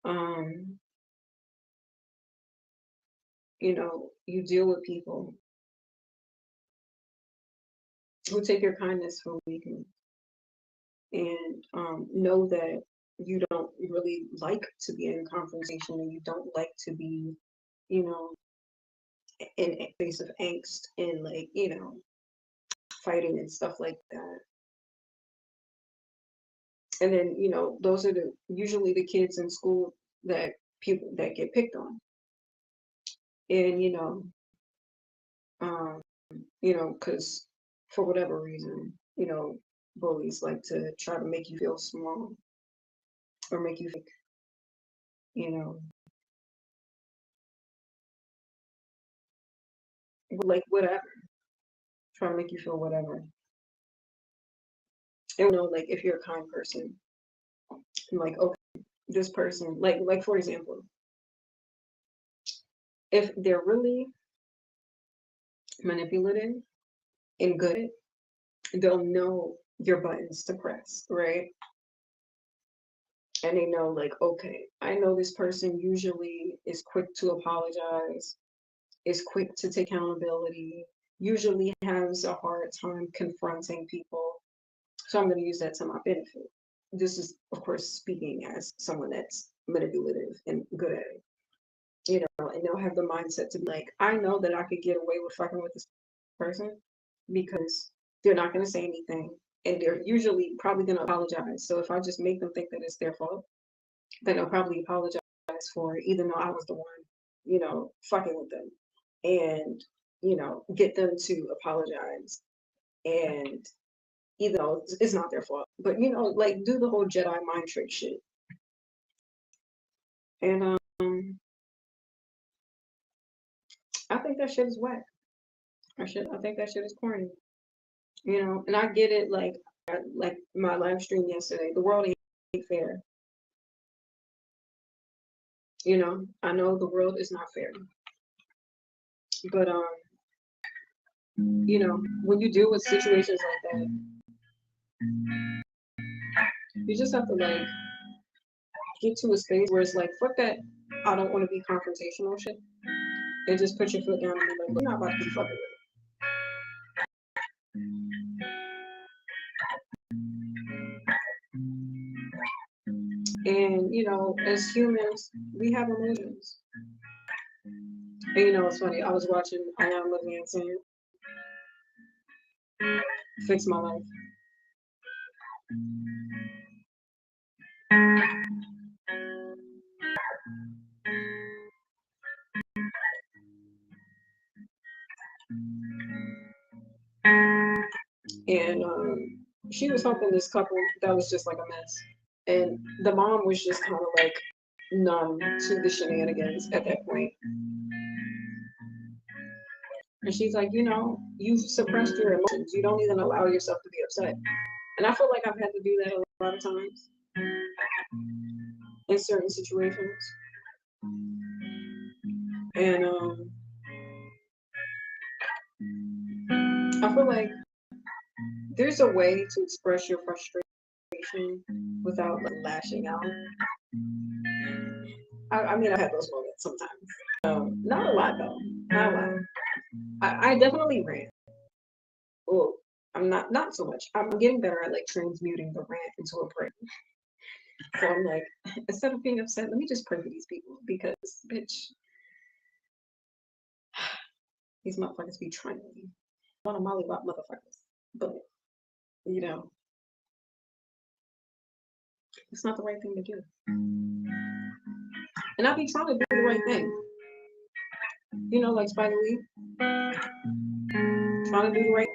[SPEAKER 1] um you know, you deal with people who take your kindness for weakness, and know that you don't really like to be in confrontation, and you don't like to be, you know, in a face of angst and like, you know, fighting and stuff like that. And then, you know, those are the usually the kids in school that people that get picked on. And um, you know, because for whatever reason, you know, bullies like to try to make you feel small or make you think, you know, like whatever, try to make you feel whatever. And you know, like if you're a kind person, like okay, this person, like for example, if they're really manipulative and good, they'll know your buttons to press, right? And they know like, okay, I know this person usually is quick to apologize, is quick to take accountability, usually has a hard time confronting people. So I'm going to use that to my benefit. This is, of course, speaking as someone that's manipulative and good at it, you know, and they'll have the mindset to be like, I know that I could get away with fucking with this person because they're not going to say anything, and they're usually probably going to apologize. So if I just make them think that it's their fault, then they'll probably apologize for it, even though I was the one, you know, fucking with them, and you know, get them to apologize, and even though it's not their fault, but you know, like do the whole Jedi mind trick shit. And I think that shit is whack. I think that shit is corny. You know, and I get it. Like my live stream yesterday, the world ain't fair. You know, I know the world is not fair, but you know, when you deal with situations like that, you just have to like get to a space where it's like, fuck that. I don't want to be confrontational shit, and just put your foot down and be like, we're not about to be fucking with it. And you know, as humans, we have emotions. And you know, it's funny. I was watching I Am Living Insane, Fix My Life. And she was helping this couple that was just like a mess. And the mom was just kind of like numb to the shenanigans at that point. And she's like, you know, you've suppressed your emotions. You don't even allow yourself to be upset. And I feel like I've had to do that a lot of times in certain situations. And I feel like there's a way to express your frustration without like, lashing out. I mean, I've had those moments sometimes. Not a lot though. Not a lot. I definitely rant. Well, I'm not so much. I'm getting better at like transmuting the rant into a prayer. So I'm like, instead of being upset, let me just pray for these people because, bitch, these motherfuckers be trying me. I want to mollywop motherfuckers, but you know, it's not the right thing to do. And I be trying to do the right thing. You know, like Spike Lee, trying to do the right.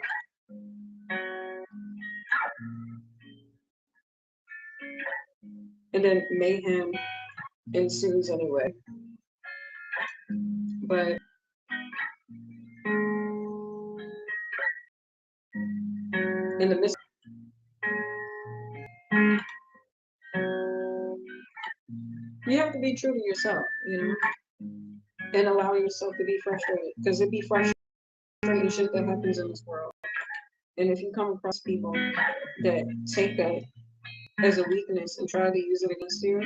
[SPEAKER 1] And then mayhem ensues anyway. But in the midst, you have to be true to yourself, you know, and allow yourself to be frustrated because it be frustrating shit that happens in this world. And if you come across people that take that as a weakness and try to use it against you,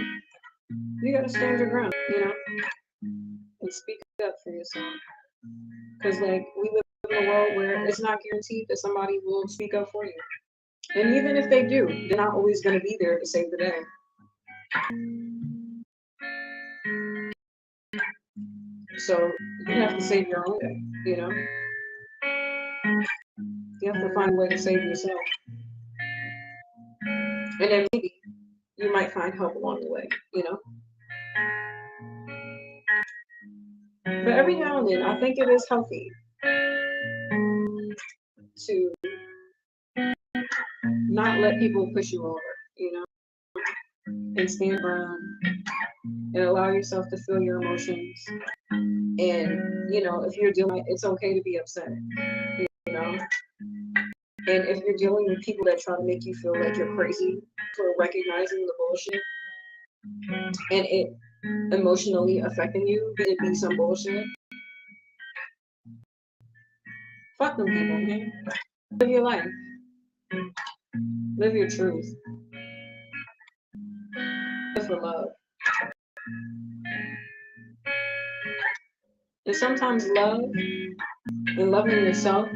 [SPEAKER 1] you gotta stand your ground, you know, and speak up for yourself. Because like we live in a world where it's not guaranteed that somebody will speak up for you. And even if they do, they're not always gonna be there to save the day. So you have to save your own day, you know? You have to find a way to save yourself. And then maybe you might find help along the way, you know? But every now and then, I think it is healthy to not let people push you over, you know? And stand firm and allow yourself to feel your emotions. And, you know, if you're dealing, it's okay to be upset, you know? And if you're dealing with people that try to make you feel like you're crazy for recognizing the bullshit and it emotionally affecting you, it be some bullshit. Fuck them people, man. Live your life. Live your truth. Live for love. And sometimes love and loving yourself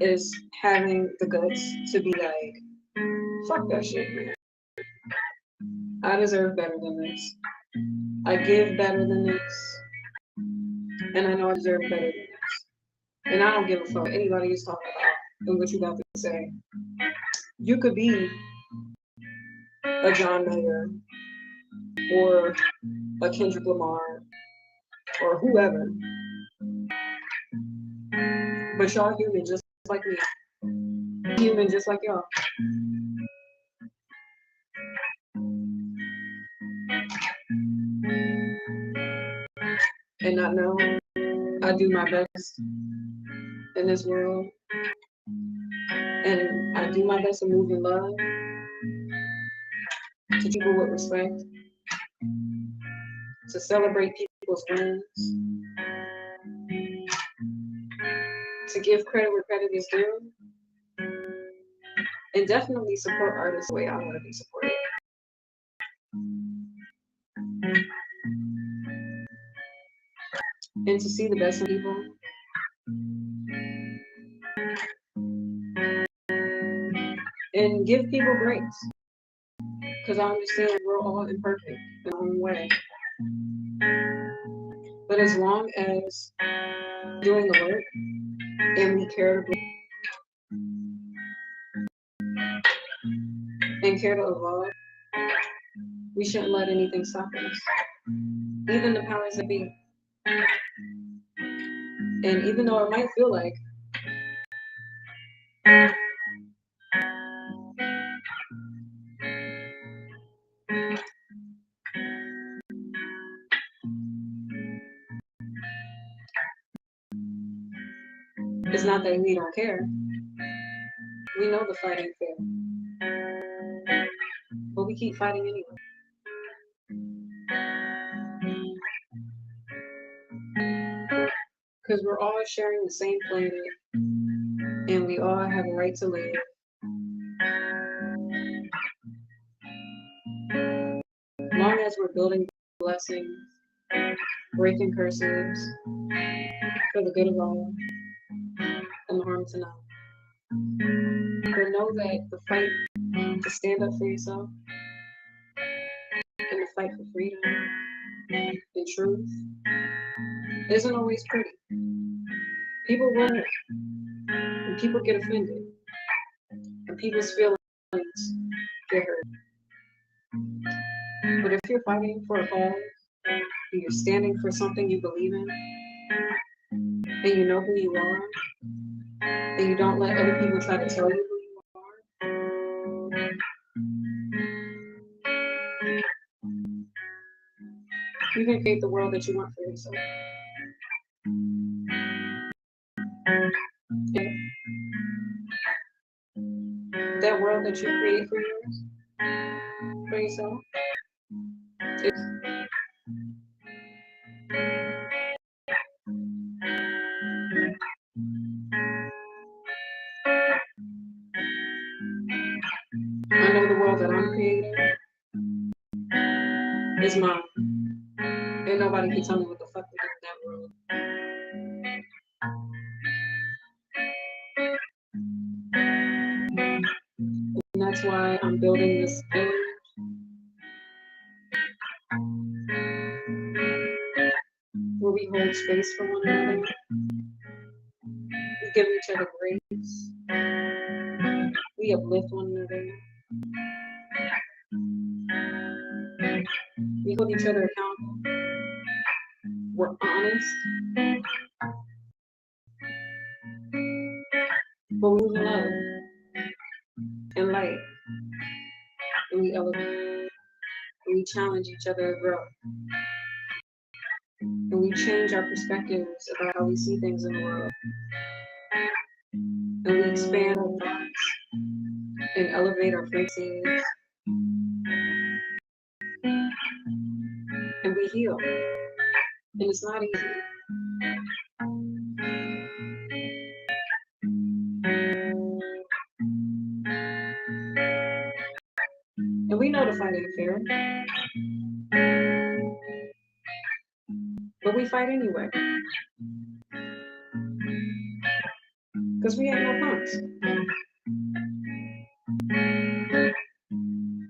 [SPEAKER 1] is having the guts to be like, fuck that shit, man. I deserve better than this. I give better than this. And I know I deserve better than this. And I don't give a fuck what anybody is talking about and what you got to say. You could be a John Mayer or a Kendrick Lamar or whoever. But y'all human just like me. Human just like y'all. And I know I do my best in this world. And I do my best to move in love, to people with respect, to celebrate people's wins, to give credit where credit is due, and definitely support artists the way I want to be supported. And to see the best in people. And give people grace. Because I understand we're all imperfect in our own way. But as long as doing the work and we care to and care to evolve, we shouldn't let anything stop us. Even the powers that be. And even though it might feel like it's not that we don't care. We know the fight ain't fair. But we keep fighting anyway. Because we're all sharing the same planet and we all have a right to live. as we're building blessings, breaking curses for the good of all and the harm to none. But know that the fight to stand up for yourself and the fight for freedom and truth isn't always pretty. People will hurt, and people get offended, and people's feelings get hurt. But if you're fighting for a cause, and you're standing for something you believe in, and you know who you are, and you don't let other people try to tell you who you are, you can create the world that you want for yourself. And that world that you create for yourself, I know the world that I'm creating is mine. And nobody can tell me what the fuck to do with that world. And that's why I'm building this village. Where we hold space for one another. We give each other grace. We uplift one another. We hold each other accountable. We're honest. But we move in love and light. And we elevate. And we challenge each other to grow. And we change our perspectives about how we see things in the world. And we expand our thoughts and elevate our frequencies. And we heal. And it's not easy. And we know the fight ain't fair. But we fight anyway. Because we ain't no punks.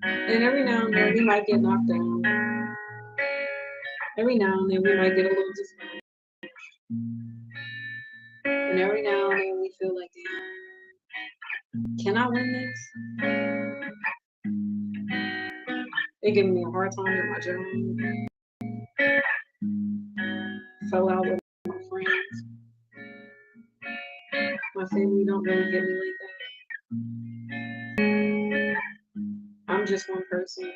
[SPEAKER 1] And every now and then we might get knocked down. Every now and then we might get a little discouraged. And every now and then we feel like, damn, can I win this? They're giving me a hard time at my job. Fell out with my friends. My family don't really get me like that. I'm just one person.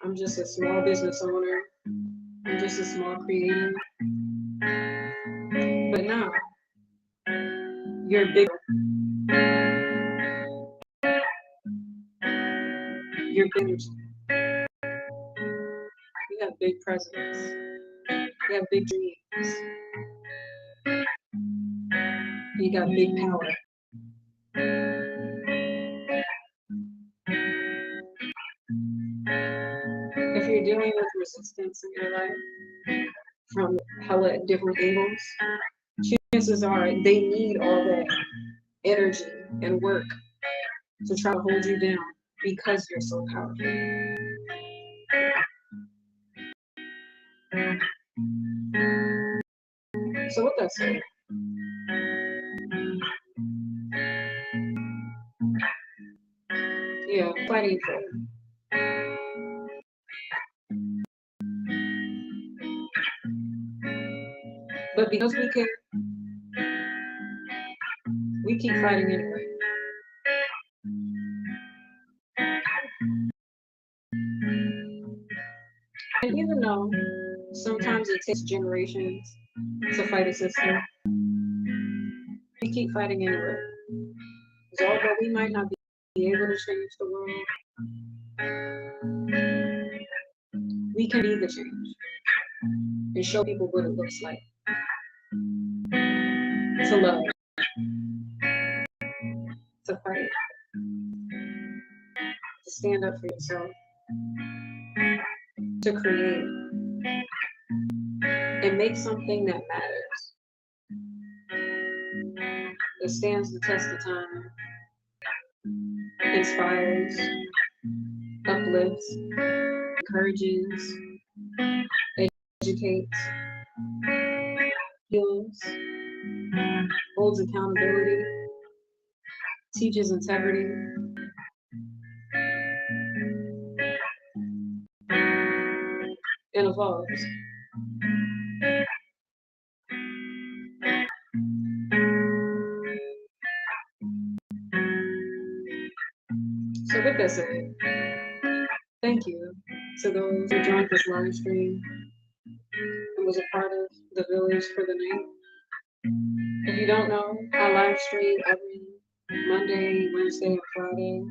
[SPEAKER 1] I'm just a small business owner. I'm just a small creator. But now, you're bigger. You're bigger. You have big presence. You have big dreams. You got big power. If you're dealing with resistance in your life from hella different angles, chances are they need all that energy and work to try to hold you down because you're so powerful. So what that say? Yeah, fighting for it. But because we care, we keep fighting anyway. And even though sometimes it takes generations to fight a system, we keep fighting anyway. So although we might not be able to change the world, we can be the change and show people what it looks like to love, to fight, to stand up for yourself, to create and make something that matters, that stands the test of time, inspires, uplifts, encourages, educates, heals, holds accountability, teaches integrity, and evolves. So with that said, thank you to those who joined this live stream and was a part of the village for the night. If you don't know, I live stream every Monday, Wednesday, and Friday.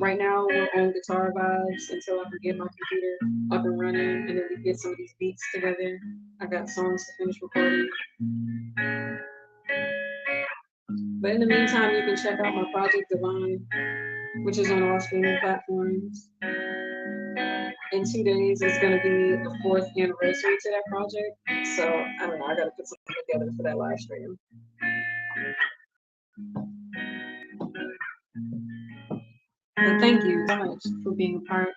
[SPEAKER 1] Right now, we're on guitar vibes until I can get my computer up and running, and then we get some of these beats together. I got songs to finish recording. But in the meantime, you can check out my project Divine, which is on all streaming platforms. In 2 days, it's going to be the 4th anniversary to that project. So I don't know, I got to put something together for that live stream. But thank you so much for being a part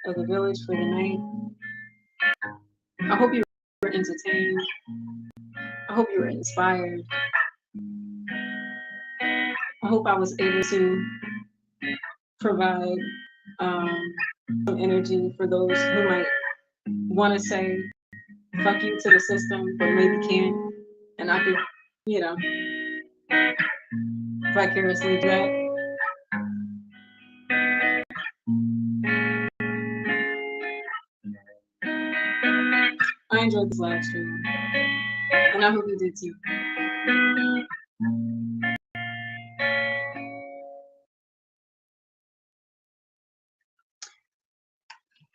[SPEAKER 1] of the village for the night. I hope you were entertained. I hope you were inspired. I hope I was able to provide some energy for those who might want to say fuck you to the system, but maybe can't. And I could, you know, vicariously do that. I enjoyed this live stream, and I hope you did too.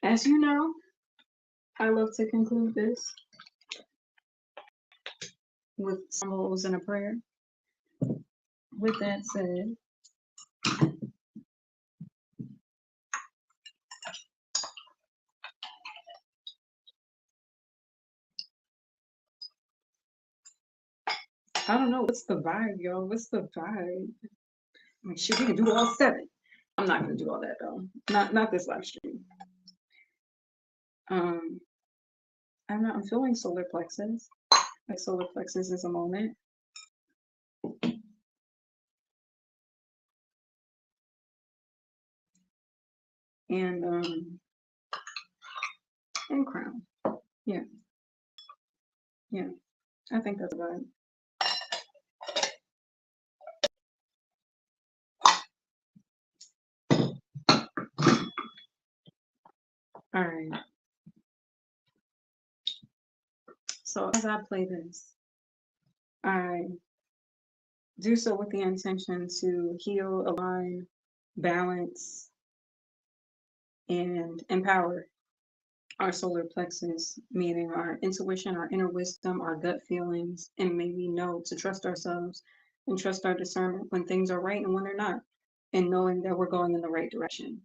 [SPEAKER 1] As you know, I love to conclude this with some rules and a prayer. With that said, I don't know, what's the vibe, y'all? What's the vibe? I mean, shit, we can do all 7. I'm not gonna do all that though. Not this live stream. I don't know, I'm feeling solar plexus. Like solar plexus is a moment. And crown. Yeah. Yeah. I think that's a vibe. All right. So as I play this, I do so with the intention to heal, align, balance, and empower our solar plexus, meaning our intuition, our inner wisdom, our gut feelings, and maybe know to trust ourselves and trust our discernment when things are right and when they're not, and knowing that we're going in the right direction.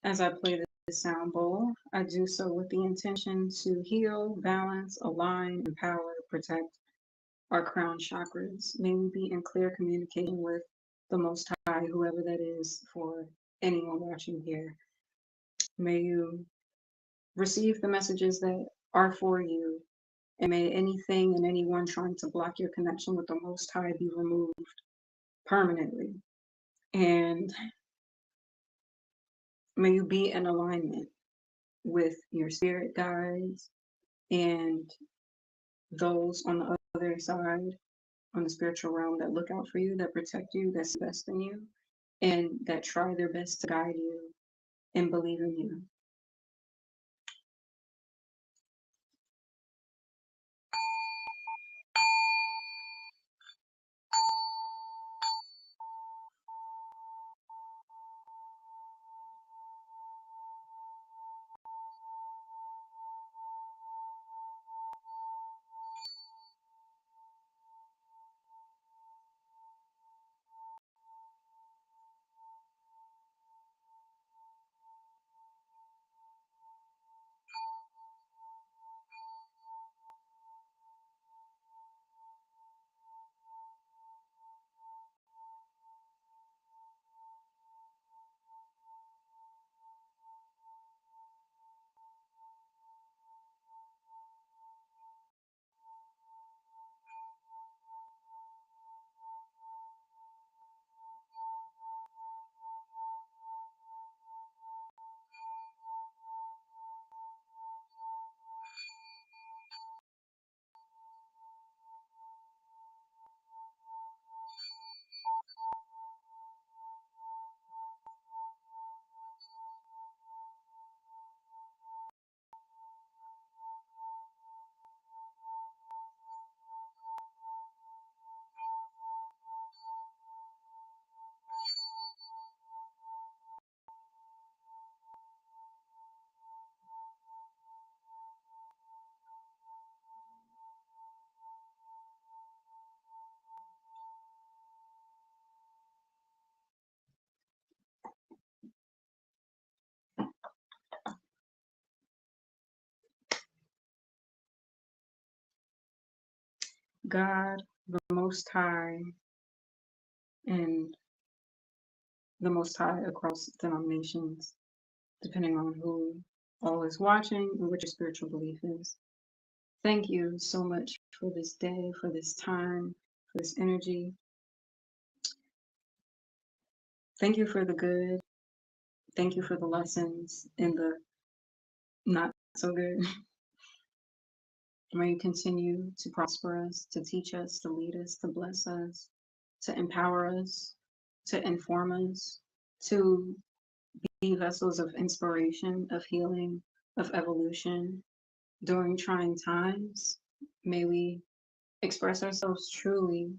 [SPEAKER 1] As I play this sound bowl, I do so with the intention to heal, balance, align, empower, protect our crown chakras. May we be in clear communication with the Most High, whoever that is for anyone watching here. May you receive the messages that are for you, and may anything and anyone trying to block your connection with the Most High be removed permanently. And may you be in alignment with your spirit guides and those on the other side, on the spiritual realm, that look out for you, that protect you, that see best in you, and that try their best to guide you and believe in you. God, the Most High, and the Most High across denominations, depending on who all is watching and what your spiritual belief is. Thank you so much for this day, for this time, for this energy. Thank you for the good. Thank you for the lessons and the not so good. May you continue to prosper us, to teach us, to lead us, to bless us, to empower us, to inform us, to be vessels of inspiration, of healing, of evolution during trying times. May we express ourselves truly,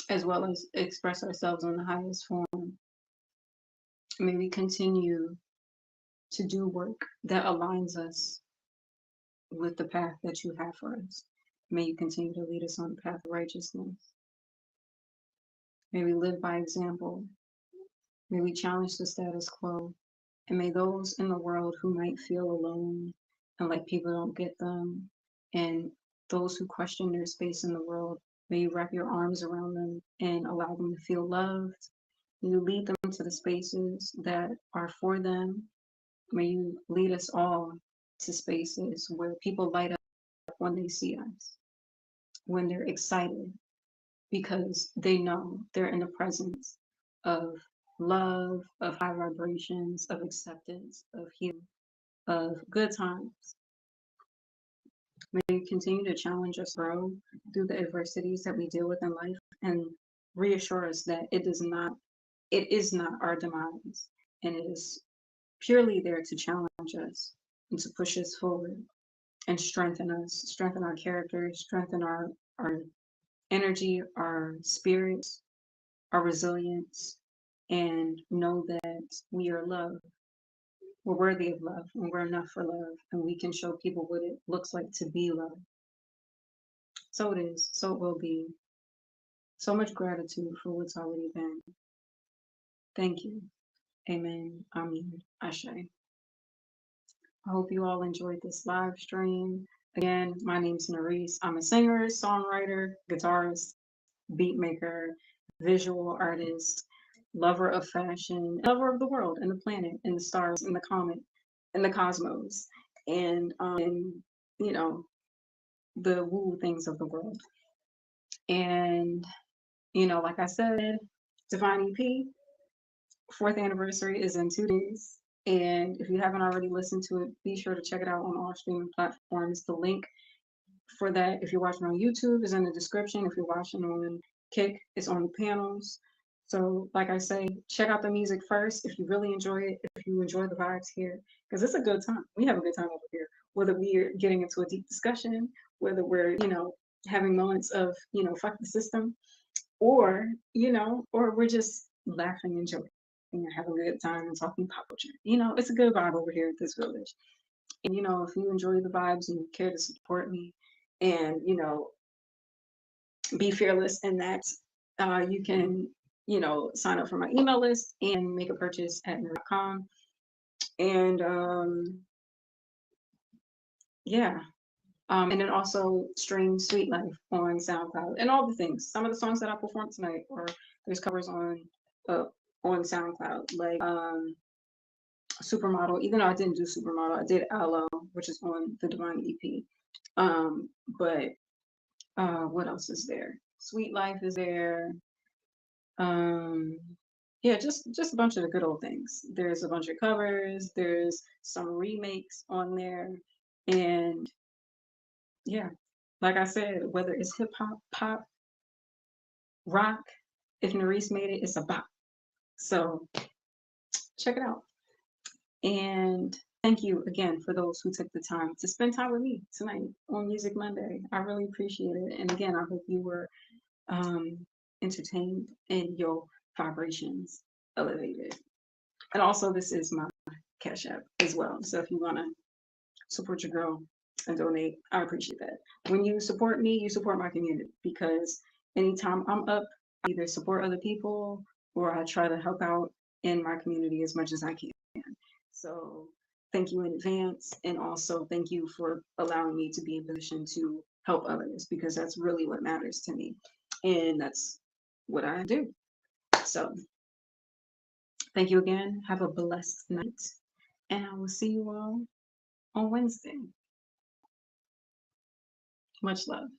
[SPEAKER 1] as well as express ourselves in the highest form. May we continue to do work that aligns us with the path that you have for us. May you continue to lead us on the path of righteousness. May we live by example. May we challenge the status quo. And may those in the world who might feel alone and like people don't get them, and those who question their space in the world, may you wrap your arms around them and allow them to feel loved. May you lead them to the spaces that are for them. May you lead us all to spaces where people light up when they see us, when they're excited, because they know they're in the presence of love, of high vibrations, of acceptance, of healing, of good times. May you continue to challenge us, grow through the adversities that we deal with in life, and reassure us that it is not our demise, and it is purely there to challenge us and to push us forward and strengthen us, strengthen our character, strengthen our energy, our spirits, our resilience, and know that we are loved. We're worthy of love, and we're enough for love, and we can show people what it looks like to be loved. So it is, so it will be. So much gratitude for what's already been. Thank you. Amen. Amen. Ashe. I hope you all enjoyed this live stream. Again, my name's Narisse. I'm a singer, songwriter, guitarist, beat maker, visual artist, lover of fashion, lover of the world and the planet and the stars and the comet and the cosmos and you know the woo things of the world. And like I said, Divine EP fourth anniversary is in 2 days. And if you haven't already listened to it, be sure to check it out on all streaming platforms. The link for that, if you're watching on YouTube, is in the description. If you're watching on Kick, it's on the panels. So, like I say, check out the music first if you really enjoy it, if you enjoy the vibes here, because it's a good time. We have a good time over here, whether we're getting into a deep discussion, whether we're, having moments of, fuck the system, or we're just laughing and joking and having a good time and talking pop culture. It's a good vibe over here at this village. And if you enjoy the vibes and you care to support me and be fearless in that, you can sign up for my email list and make a purchase at NarisseM. And yeah. And then also stream Sweet Life on SoundCloud and all the things. Some of the songs that I performed tonight, or there's covers on SoundCloud, like Supermodel. Even though I didn't do Supermodel, I did Aloe, which is on the Divine EP. But what else is there? Sweet Life is there. Yeah, just a bunch of the good old things. There's a bunch of covers. There's some remakes on there, and yeah, like I said, whether it's hip hop, pop, rock, if Narisse made it, it's a bop. So check it out. And thank you again for those who took the time to spend time with me tonight on Music Monday. I really appreciate it. And again, I hope you were entertained and your vibrations elevated. And also, this is my Cash App as well. So if you want to support your girl and donate, I appreciate that. When you support me, you support my community, because anytime I'm up, I either support other people or I try to help out in my community as much as I can. So thank you in advance. And also thank you for allowing me to be in position to help others, because that's really what matters to me. And that's what I do. So thank you again. Have a blessed night. And I will see you all on Wednesday. Much love.